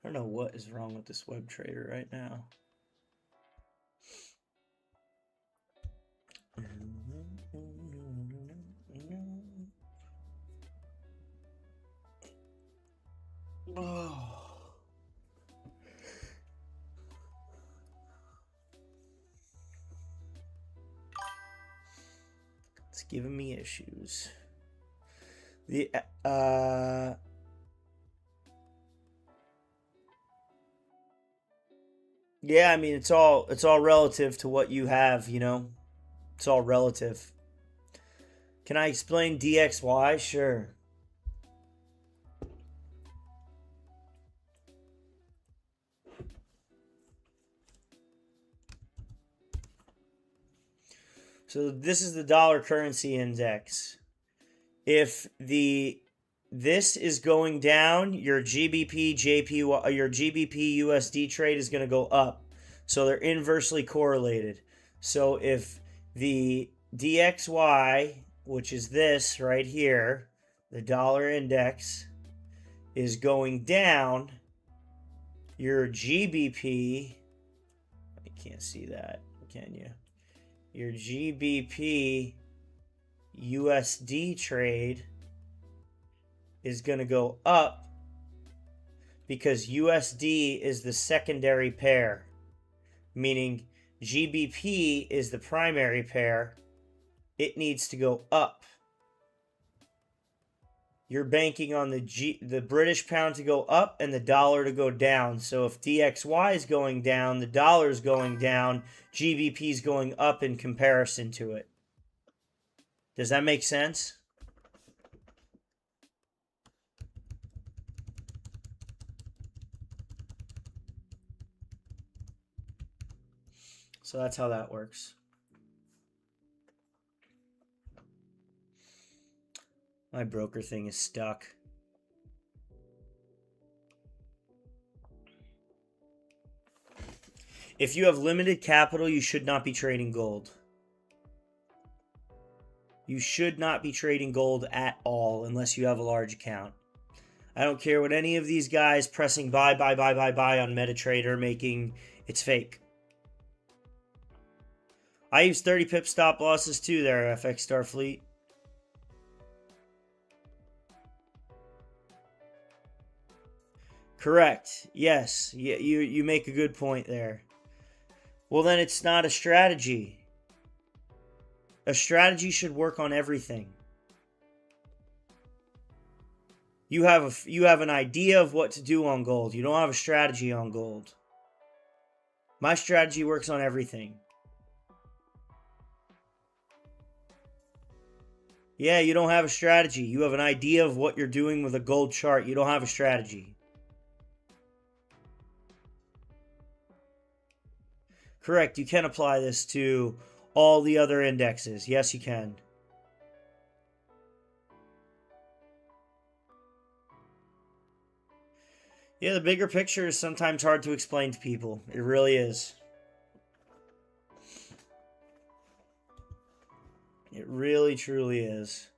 I don't know what is wrong with this web trader right now. Oh. It's giving me issues. Yeah, I mean, it's all relative to what you have, you know. It's all relative. Can I explain DXY? Sure. So this is the dollar currency index. If this is going down, your GBP USD trade is going to go up. So they're inversely correlated. So if the DXY, which is this right here, the dollar index, is going down, your GBP, you can't see that, can you? Your GBP USD trade is going to go up because USD is the secondary pair, meaning GBP is the primary pair. It needs to go up. you're banking on the British pound to go up and the dollar to go down. So if DXY is going down, the dollar is going down, GBP is going up in comparison to it. Does that make sense? So that's how that works. My broker thing is stuck. If you have limited capital, you should not be trading gold. You should not be trading gold at all unless you have a large account. I don't care what any of these guys pressing buy on MetaTrader making. It's fake. I use 30 pip stop losses too there, FX Starfleet. Correct. Yes. You make a good point there. Well, then it's not a strategy. A strategy should work on everything. You have an idea of what to do on gold. You don't have a strategy on gold. My strategy works on everything. Yeah, you don't have a strategy. You have an idea of what you're doing with a gold chart. You don't have a strategy. Correct. You can apply this to all the other indexes. Yes, you can. Yeah, the bigger picture is sometimes hard to explain to people. It really is. It really, truly is.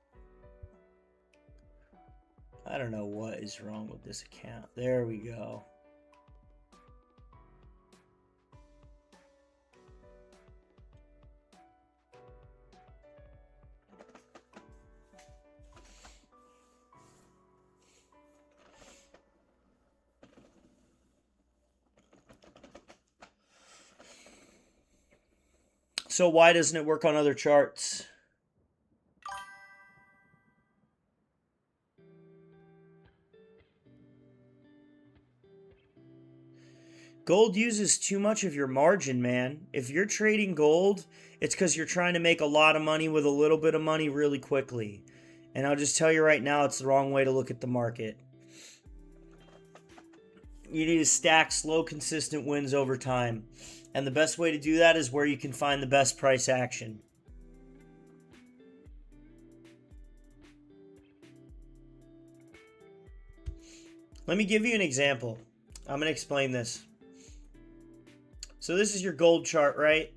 I don't know what is wrong with this account. There we go. So why doesn't it work on other charts? Gold uses too much of your margin, man. If you're trading gold, it's because you're trying to make a lot of money with a little bit of money really quickly. And I'll just tell you right now, it's the wrong way to look at the market. You need to stack slow, consistent wins over time. And the best way to do that is where you can find the best price action. Let me give you an example. I'm going to explain this. So this is your gold chart, right?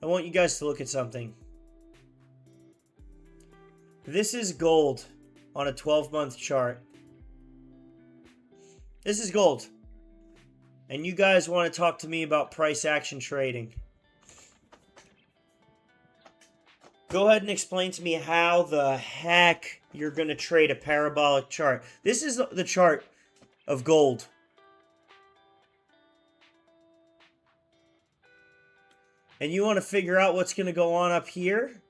I want you guys to look at something. This is gold on a 12-month chart. This is gold. And you guys want to talk to me about price action trading. Go ahead and explain to me how the heck you're going to trade a parabolic chart. This is the chart of gold. And you want to figure out what's going to go on up here?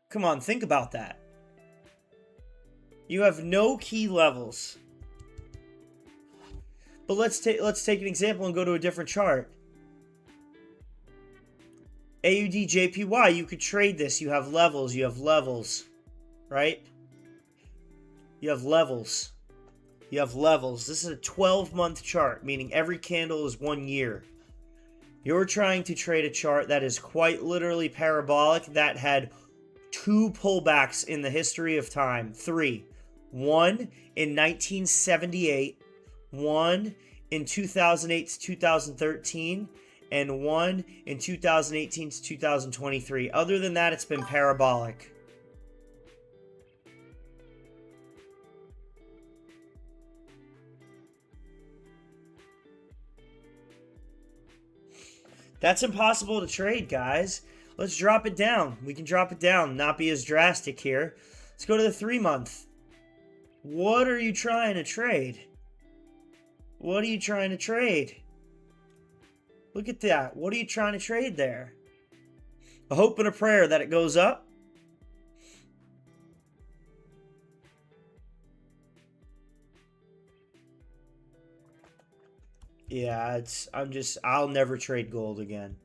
Come on, think about that. You have no key levels. But let's take an example and go to a different chart. AUD JPY, you could trade this. You have levels, right? You have levels. This is a 12-month chart, meaning every candle is 1 year. You're trying to trade a chart that is quite literally parabolic, that had 2 pullbacks in the history of time. 3. One in 1978, one in 2008 to 2013, and one in 2018 to 2023. Other than that, it's been parabolic. That's impossible to trade, guys. Let's drop it down. We can drop it down, not be as drastic here. Let's go to the 3-month. What are you trying to trade? What are you trying to trade? Look at that. What are you trying to trade there? A hope and a prayer that it goes up? Yeah, I'll never trade gold again.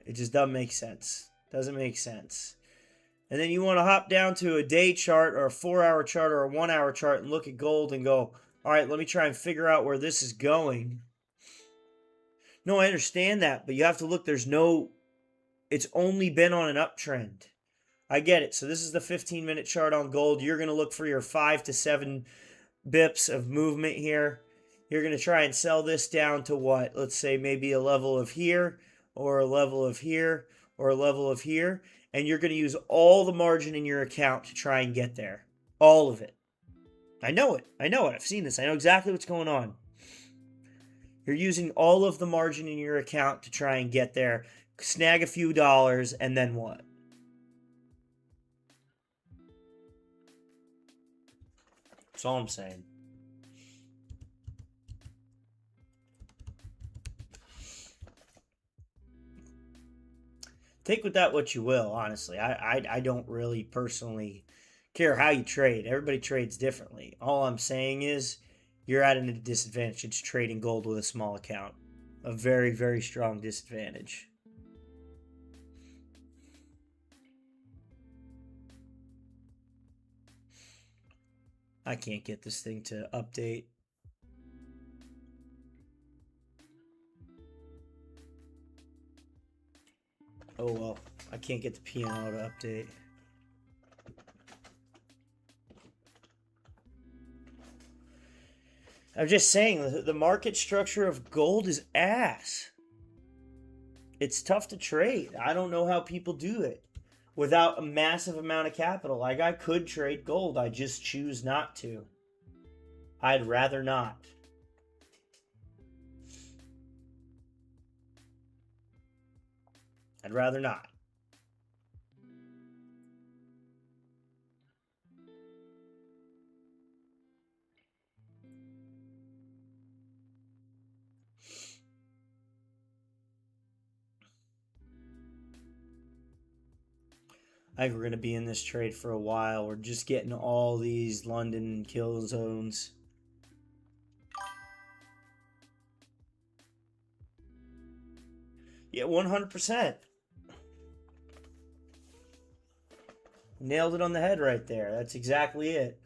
It just doesn't make sense. Doesn't make sense. And then you want to hop down to a day chart or a 4-hour chart or a 1-hour chart and look at gold and go, all right, let me try and figure out where this is going. No, I understand that, but you have to look. It's only been on an uptrend. I get it. So this is the 15-minute chart on gold. You're going to look for your 5 to 7 bips of movement here. You're going to try and sell this down to what? Let's say maybe a level of here, or a level of here, or a level of here. And you're going to use all the margin in your account to try and get there. All of it. I know it. I've seen this. I know exactly what's going on. You're using all of the margin in your account to try and get there. Snag a few dollars, and then what? That's all I'm saying. Take with that what you will, honestly. I don't really personally care how you trade. Everybody trades differently. All I'm saying is you're at a disadvantage trading gold with a small account. A very, very strong disadvantage. I can't get this thing to update. Oh well, I can't get the P&L to update. I'm just saying, the market structure of gold is ass. It's tough to trade. I don't know how people do it without a massive amount of capital. Like, I could trade gold. I just choose not to. I'd rather not. I'd rather not. I think we're going to be in this trade for a while. We're just getting all these London kill zones. Yeah, 100%. Nailed it on the head right there. That's exactly it.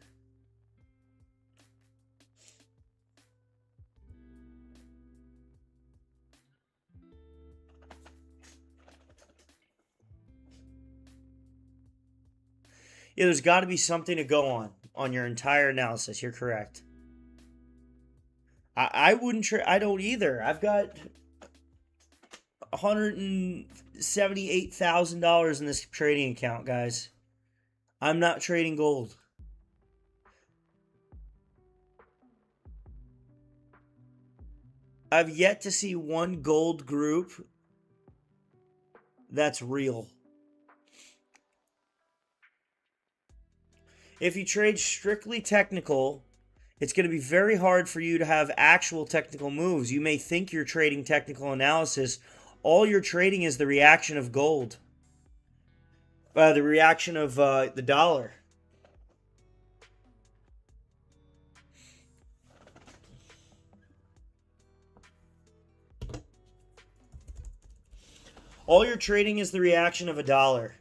Yeah, there's got to be something to go on your entire analysis. You're correct. I wouldn't trade. I don't either. I've got $178,000 in this trading account, guys. I'm not trading gold. I've yet to see one gold group that's real. If you trade strictly technical, it's going to be very hard for you to have actual technical moves. You may think you're trading technical analysis. All you're trading is the reaction of gold. The reaction of the dollar. All you're trading is the reaction of a dollar.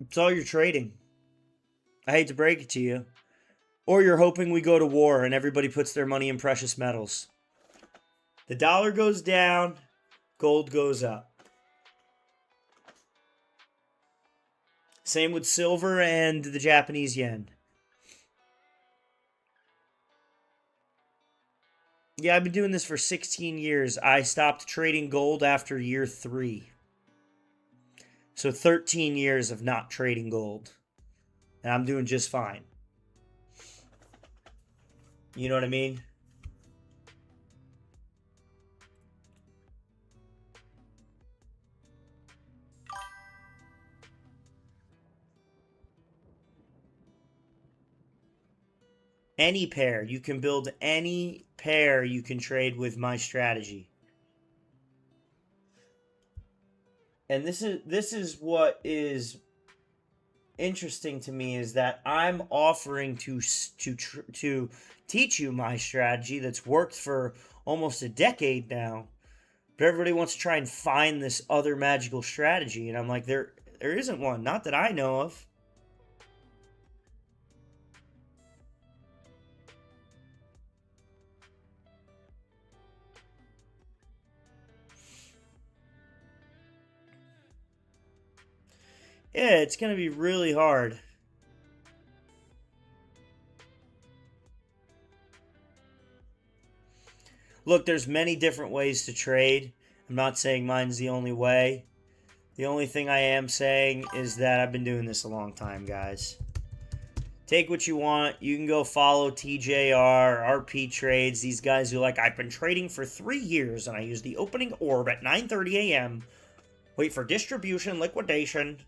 It's all you're trading. I hate to break it to you. Or you're hoping we go to war and everybody puts their money in precious metals. The dollar goes down, gold goes up. Same with silver and the Japanese yen. Yeah, I've been doing this for 16 years. I stopped trading gold after year 3. So 13 years of not trading gold. And I'm doing just fine. You know what I mean? Any pair. You can build any pair you can trade with my strategy. And this is what is interesting to me is that I'm offering to teach you my strategy that's worked for almost a decade now. But everybody wants to try and find this other magical strategy, and I'm like, there isn't one, not that I know of. Yeah, it's gonna be really hard. Look, there's many different ways to trade. I'm not saying mine's the only way. The only thing I am saying is that I've been doing this a long time, guys. Take what you want. You can go follow TJR, RP Trades. These guys who are like, I've been trading for 3 years and I use the opening orb at 9:30 a.m. Wait for distribution, liquidation.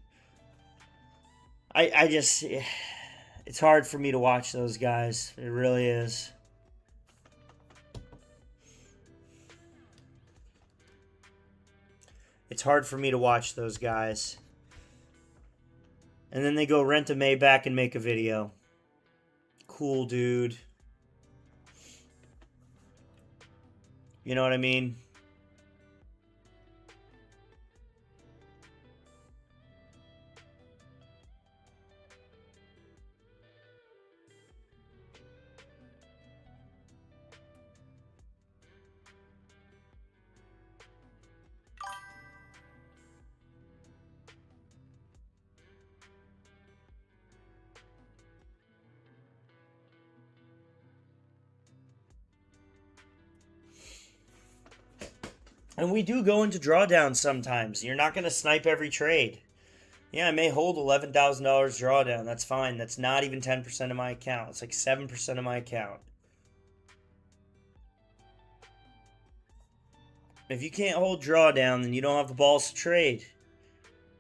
I just, it's hard for me to watch those guys. It really is. It's hard for me to watch those guys. And then they go rent a Maybach and make a video. Cool, dude. You know what I mean? And we do go into drawdowns sometimes. You're not going to snipe every trade. Yeah, I may hold $11,000 drawdown. That's fine. That's not even 10% of my account. It's like 7% of my account. If you can't hold drawdown, then you don't have the balls to trade.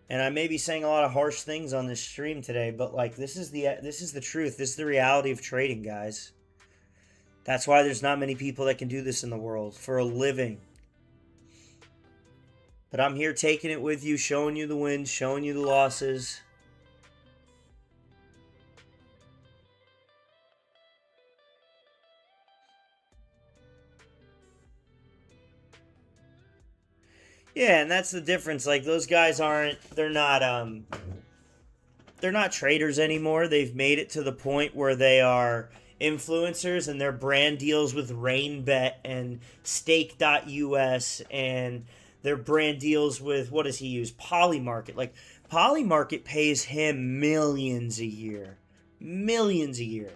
And I may be saying a lot of harsh things on this stream today, but like this is the truth. This is the reality of trading, guys. That's why there's not many people that can do this in the world for a living. But I'm here taking it with you, showing you the wins, showing you the losses. Yeah, and that's the difference. Like those guys they're not traders anymore. They've made it to the point where they are influencers and their brand deals with RainBet and Stake.us and their brand deals with, what does he use? Polymarket. Like Polymarket pays him millions a year. Millions a year.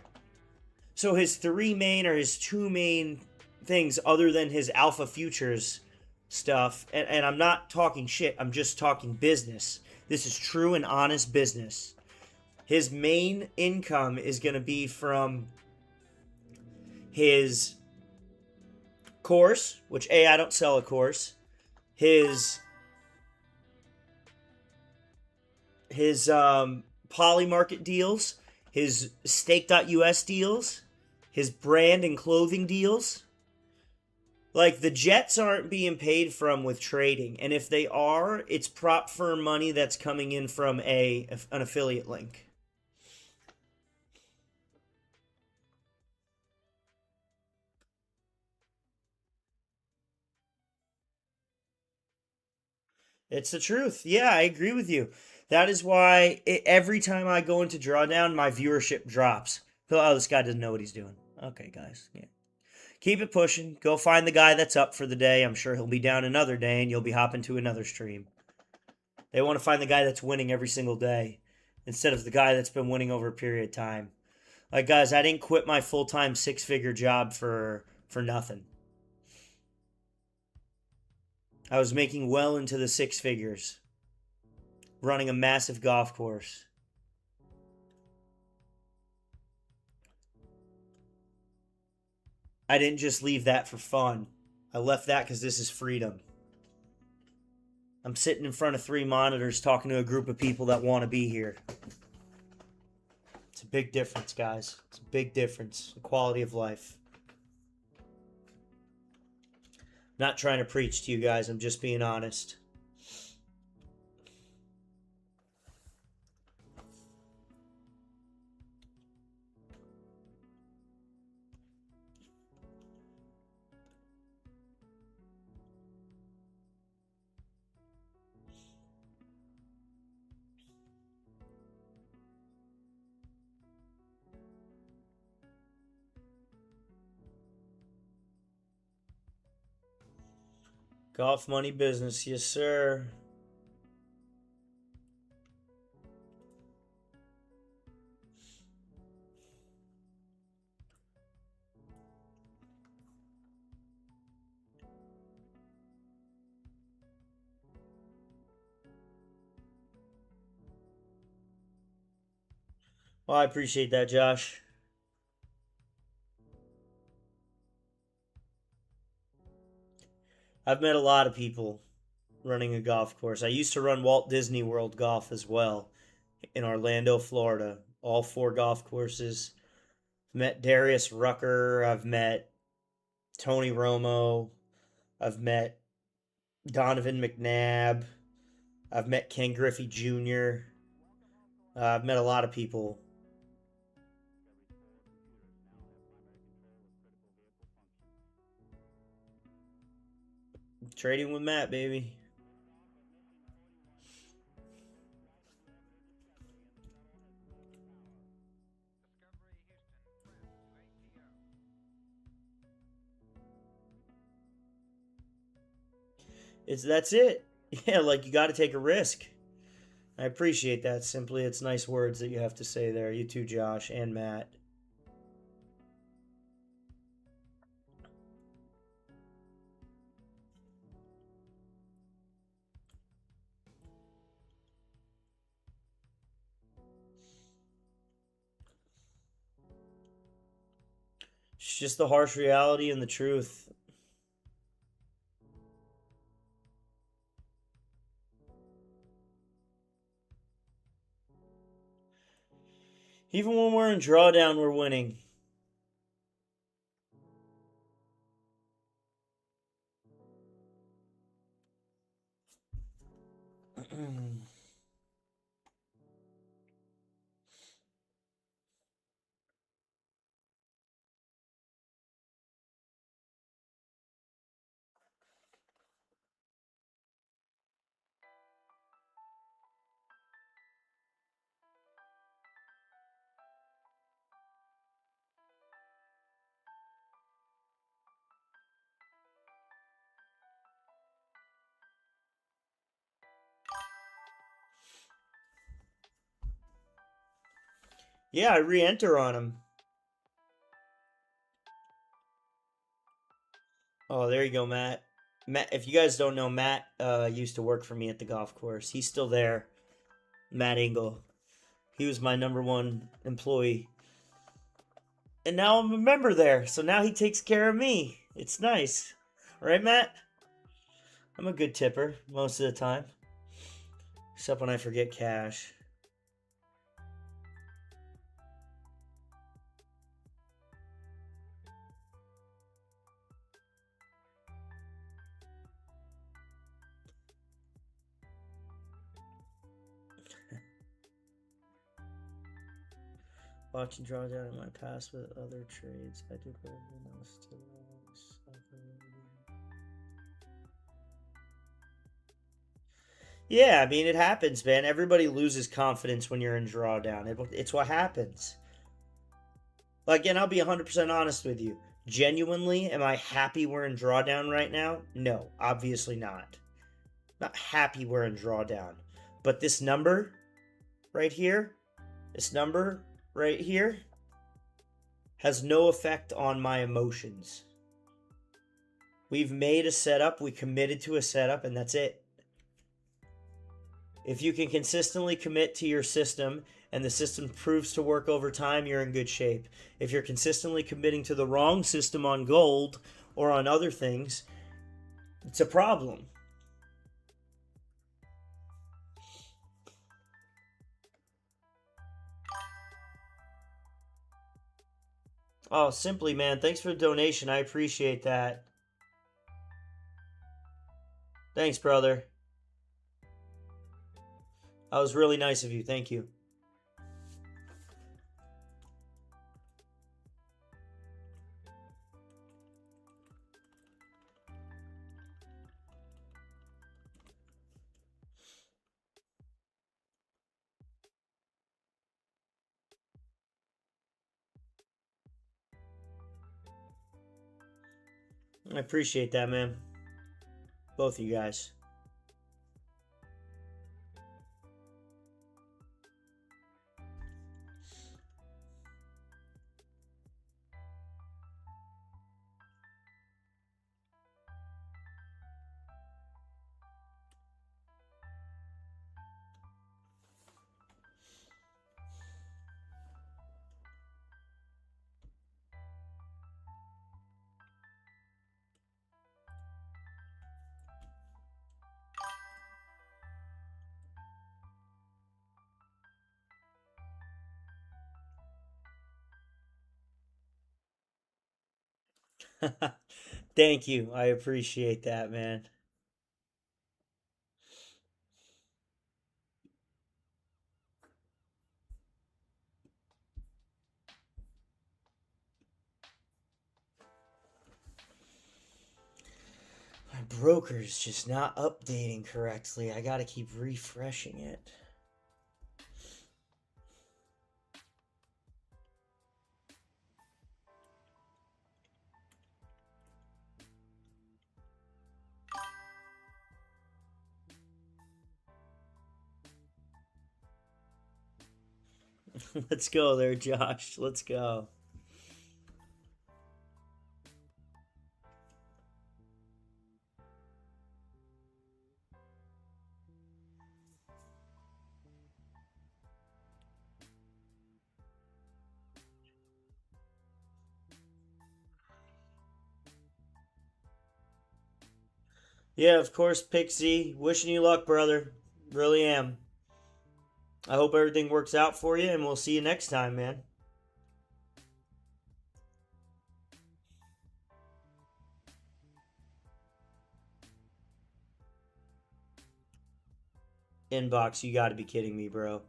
So his his two main things other than his alpha futures stuff, and I'm not talking shit, I'm just talking business. This is true and honest business. His main income is going to be from his course, which I don't sell a course. His Polymarket deals, his Stake.us deals, his brand and clothing deals. Like the Jets aren't being paid from with trading, and if they are, it's prop firm money that's coming in from an affiliate link. It's the truth. Yeah, I agree with you. That is why every time I go into drawdown, my viewership drops. Oh, this guy doesn't know what he's doing. Okay, guys. Yeah. Keep it pushing. Go find the guy that's up for the day. I'm sure he'll be down another day and you'll be hopping to another stream. They want to find the guy that's winning every single day instead of the guy that's been winning over a period of time. Like, guys, I didn't quit my full-time six-figure job for nothing. I was making well into the six figures, running a massive golf course. I didn't just leave that for fun. I left that because this is freedom. I'm sitting in front of 3 monitors talking to a group of people that want to be here. It's a big difference, guys. It's a big difference. The quality of life. Not trying to preach to you guys. I'm just being honest. Golf money business, yes, sir. Well, I appreciate that, Josh. I've met a lot of people running a golf course. I used to run Walt Disney World Golf as well in Orlando, Florida. All 4 golf courses. Met Darius Rucker. I've met Tony Romo. I've met Donovan McNabb. I've met Ken Griffey Jr. I've met a lot of people. Trading with Matt, baby. That's it. Yeah, like you got to take a risk. I appreciate that. Simply, it's nice words that you have to say there. You too, Josh and Matt. It's just the harsh reality and the truth. Even when we're in drawdown, we're winning. Yeah, I re-enter on him. Oh, there you go, Matt. Matt, if you guys don't know, Matt used to work for me at the golf course. He's still there. Matt Engel. He was my #1 employee. And now I'm a member there, so now he takes care of me. It's nice. Right, Matt? I'm a good tipper most of the time. Except when I forget cash. Watching drawdown in my past with other trades. I did what everyone else did. Yeah, I mean, it happens, man. Everybody loses confidence when you're in drawdown. It's what happens. Like, and I'll be 100% honest with you. Genuinely, am I happy we're in drawdown right now? No, obviously not. Not happy we're in drawdown. But this number right here, this number right here, has no effect on my emotions. We've made a setup, we committed to a setup, and that's it. If you can consistently commit to your system and the system proves to work over time, you're in good shape. If you're consistently committing to the wrong system on gold or on other things, it's a problem. Oh, simply, man, thanks for the donation. I appreciate that. Thanks, brother. That was really nice of you. Thank you. I appreciate that, man. both of you guys. Thank you. I appreciate that, man. My broker's just not updating correctly. I gotta keep refreshing it. Let's go there, Josh. Let's go. Yeah, of course, Pixie. Wishing you luck, brother. Really am. I hope everything works out for you, and we'll see you next time, man. Inbox, you gotta be kidding me, bro.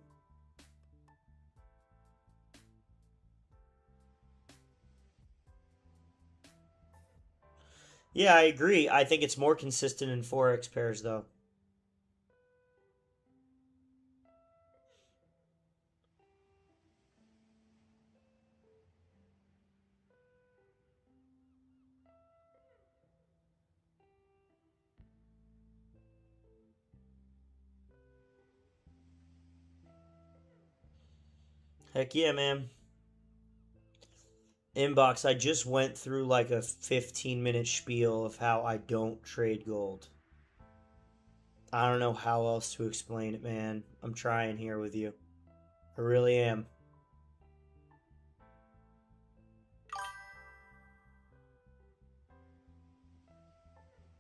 Yeah, I agree. I think it's more consistent in Forex pairs, though. Heck yeah, man. Inbox, I just went through like a 15-minute spiel of how I don't trade gold. I don't know how else to explain it, man. I'm trying here with you. I really am.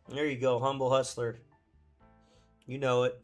There you go, humble hustler. You know it.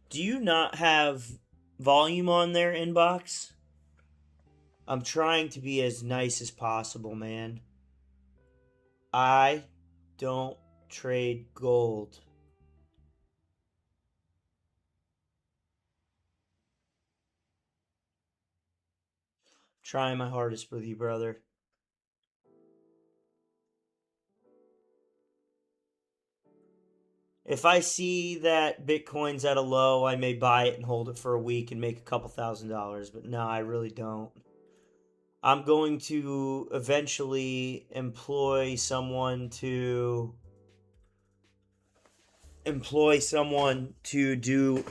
Do you not have volume on there, Inbox? I'm trying to be as nice as possible, man. I don't trade gold. Trying my hardest with you, brother. If I see that Bitcoin's at a low, I may buy it and hold it for a week and make a couple $1,000s, but no, I really don't. I'm going to eventually employ someone to do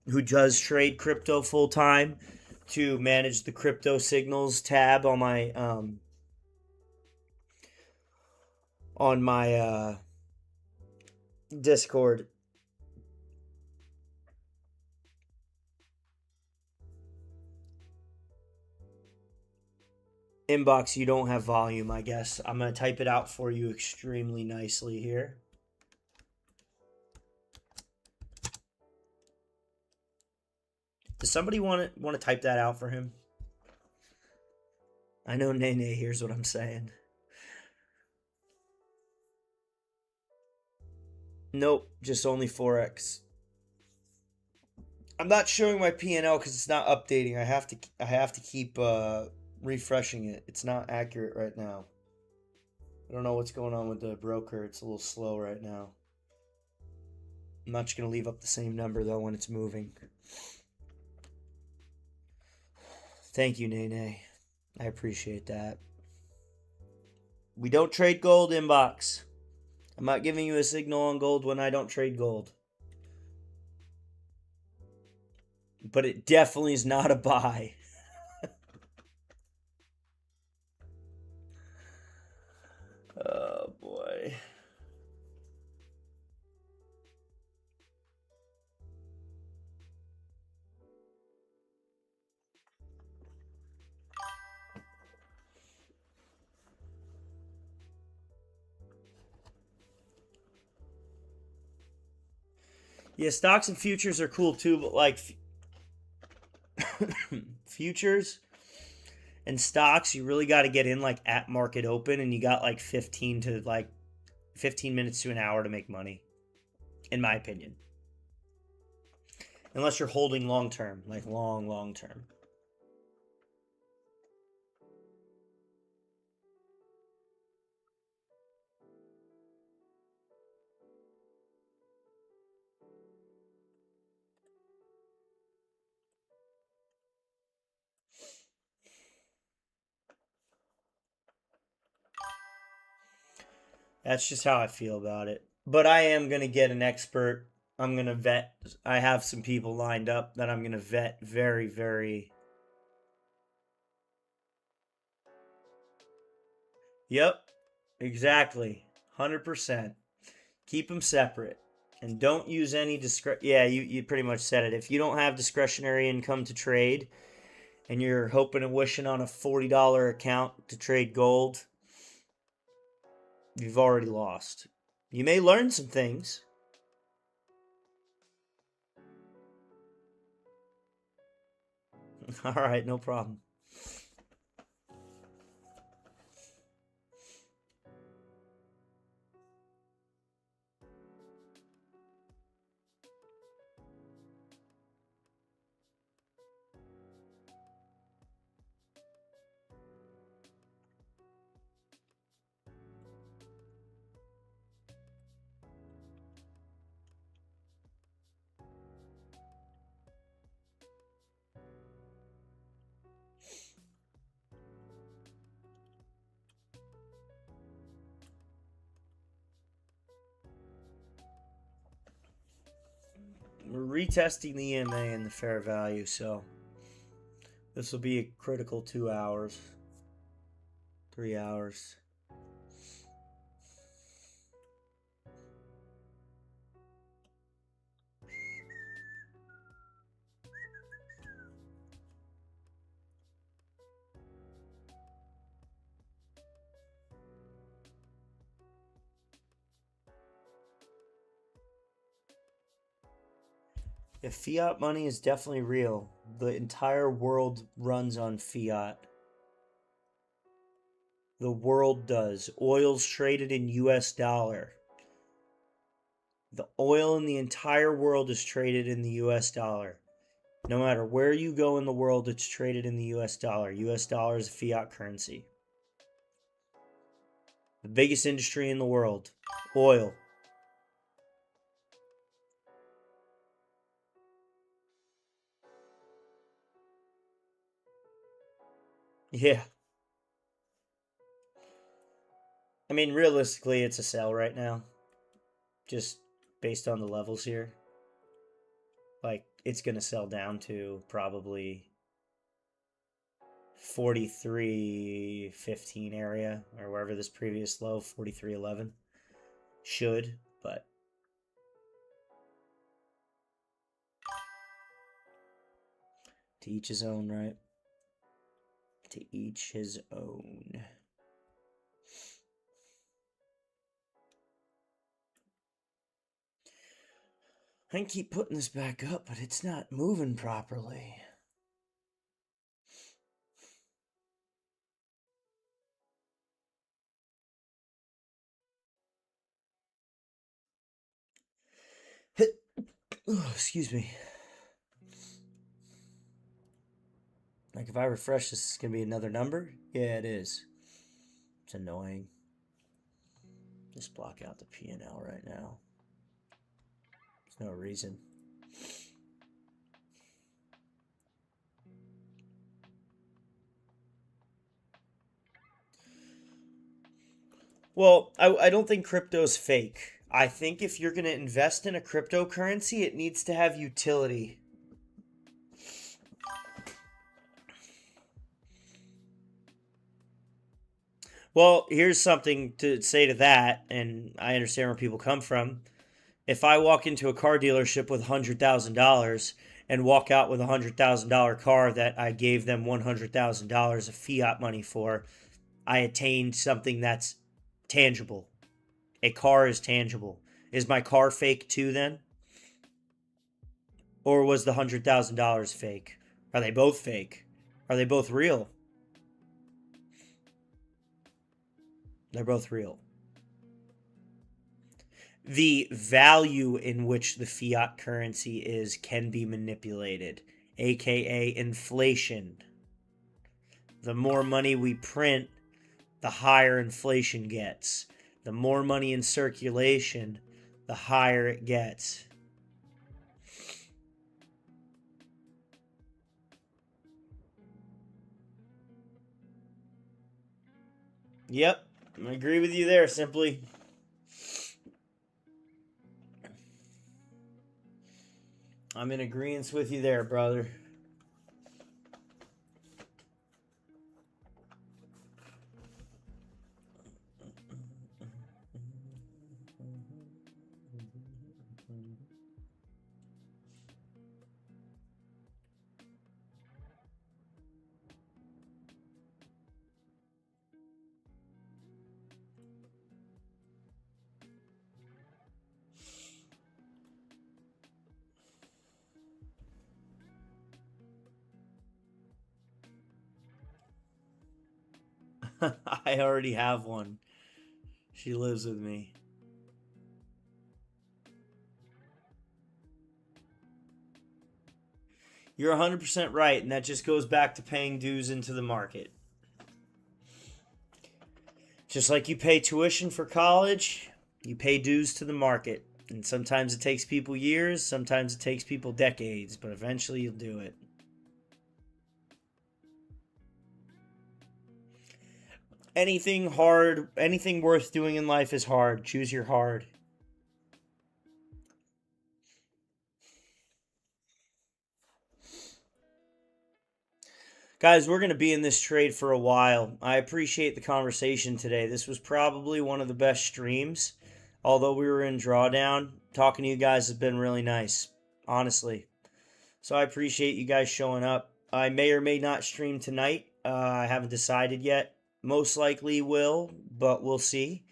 who does trade crypto full time to manage the crypto signals tab on my Discord. Inbox, you don't have volume, I guess. I'm going to type it out for you extremely nicely here. Does somebody want to type that out for him? I know Nene hears what I'm saying. Nope, just only Forex. I'm not showing my P&L because it's not updating. I have to keep refreshing it. It's not accurate right now. I don't know what's going on with the broker. It's a little slow right now. I'm not just gonna leave up the same number though when it's moving. Thank you, Nene. I appreciate that. We don't trade gold, inbox. I'm not giving you a signal on gold when I don't trade gold. But it definitely is not a buy. Oh boy. Yeah, stocks and futures are cool too, but like futures and stocks, you really got to get in like at market open, and you got like 15 minutes to an hour to make money, in my opinion. Unless you're holding long term, like long term. That's just how I feel about it. But I am going to get an expert. I'm going to vet. I have some people lined up that I'm going to vet very, very. Yep, exactly. 100%. Keep them separate. And don't use any Yeah, you pretty much said it. If you don't have discretionary income to trade and you're hoping and wishing on a $40 account to trade gold, you've already lost. You may learn some things. All right, no problem. We're retesting the EMA and the fair value, so this will be a critical 2 hours, 3 hours. If fiat money is definitely real, the entire world runs on fiat. The world does. Oil's traded in US dollar. The oil in the entire world is traded in the US dollar. No matter where you go in the world, it's traded in the US dollar. US dollar is a fiat currency. The biggest industry in the world, oil. Yeah. I mean, realistically, it's a sell right now. Just based on the levels here. Like, it's going to sell down to probably 43.15 area, or wherever this previous low, 43.11. Should, but to each his own, right? To each his own. I can keep putting this back up, but it's not moving properly. Oh, excuse me. Like if I refresh this, is going to be another number? Yeah, it is. It's annoying. Just block out the P&L right now. There's no reason. Well, I don't think crypto's fake. I think if you're going to invest in a cryptocurrency, it needs to have utility. Well, here's something to say to that, and I understand where people come from. If I walk into a car dealership with $100,000 and walk out with a $100,000 car that I gave them $100,000 of fiat money for, I attained something that's tangible. A car is tangible. Is my car fake too then? Or was the $100,000 fake? Are they both fake? Are they both real? They're both real. The value in which the fiat currency is can be manipulated, aka inflation. The more money we print, the higher inflation gets. The more money in circulation, the higher it gets. Yep, I agree with you there, Simply. I'm in agreement with you there, brother. I already have one. She lives with me. You're 100% right, and that just goes back to paying dues into the market. Just like you pay tuition for college, you pay dues to the market. And sometimes it takes people years, sometimes it takes people decades, but eventually you'll do it. Anything hard, anything worth doing in life is hard. Choose your hard. Guys, we're going to be in this trade for a while. I appreciate the conversation today. This was probably one of the best streams. Although we were in drawdown, talking to you guys has been really nice, honestly. So I appreciate you guys showing up. I may or may not stream tonight. I haven't decided yet. Most likely will, but we'll see.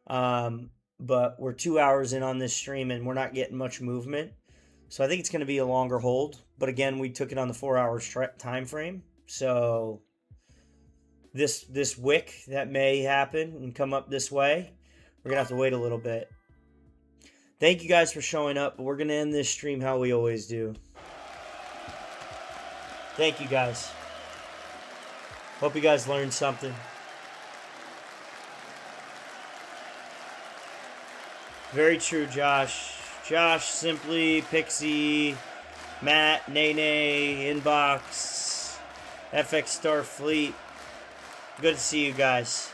But we're 2 hours in on this stream and we're not getting much movement. So I think it's going to be a longer hold. But again, we took it on the 4 hour time frame. So this wick that may happen and come up this way, we're going to have to wait a little bit. Thank you guys for showing up. We're going to end this stream how we always do. Thank you guys. Hope you guys learned something. Very true, Josh. Josh, Simply, Pixie, Matt, Nene, Inbox, FX Starfleet. Good to see you guys.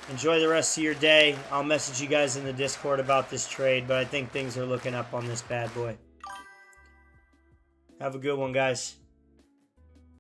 Enjoy the rest of your day. I'll message you guys in the Discord about this trade, but I think things are looking up on this bad boy. Have a good one, guys.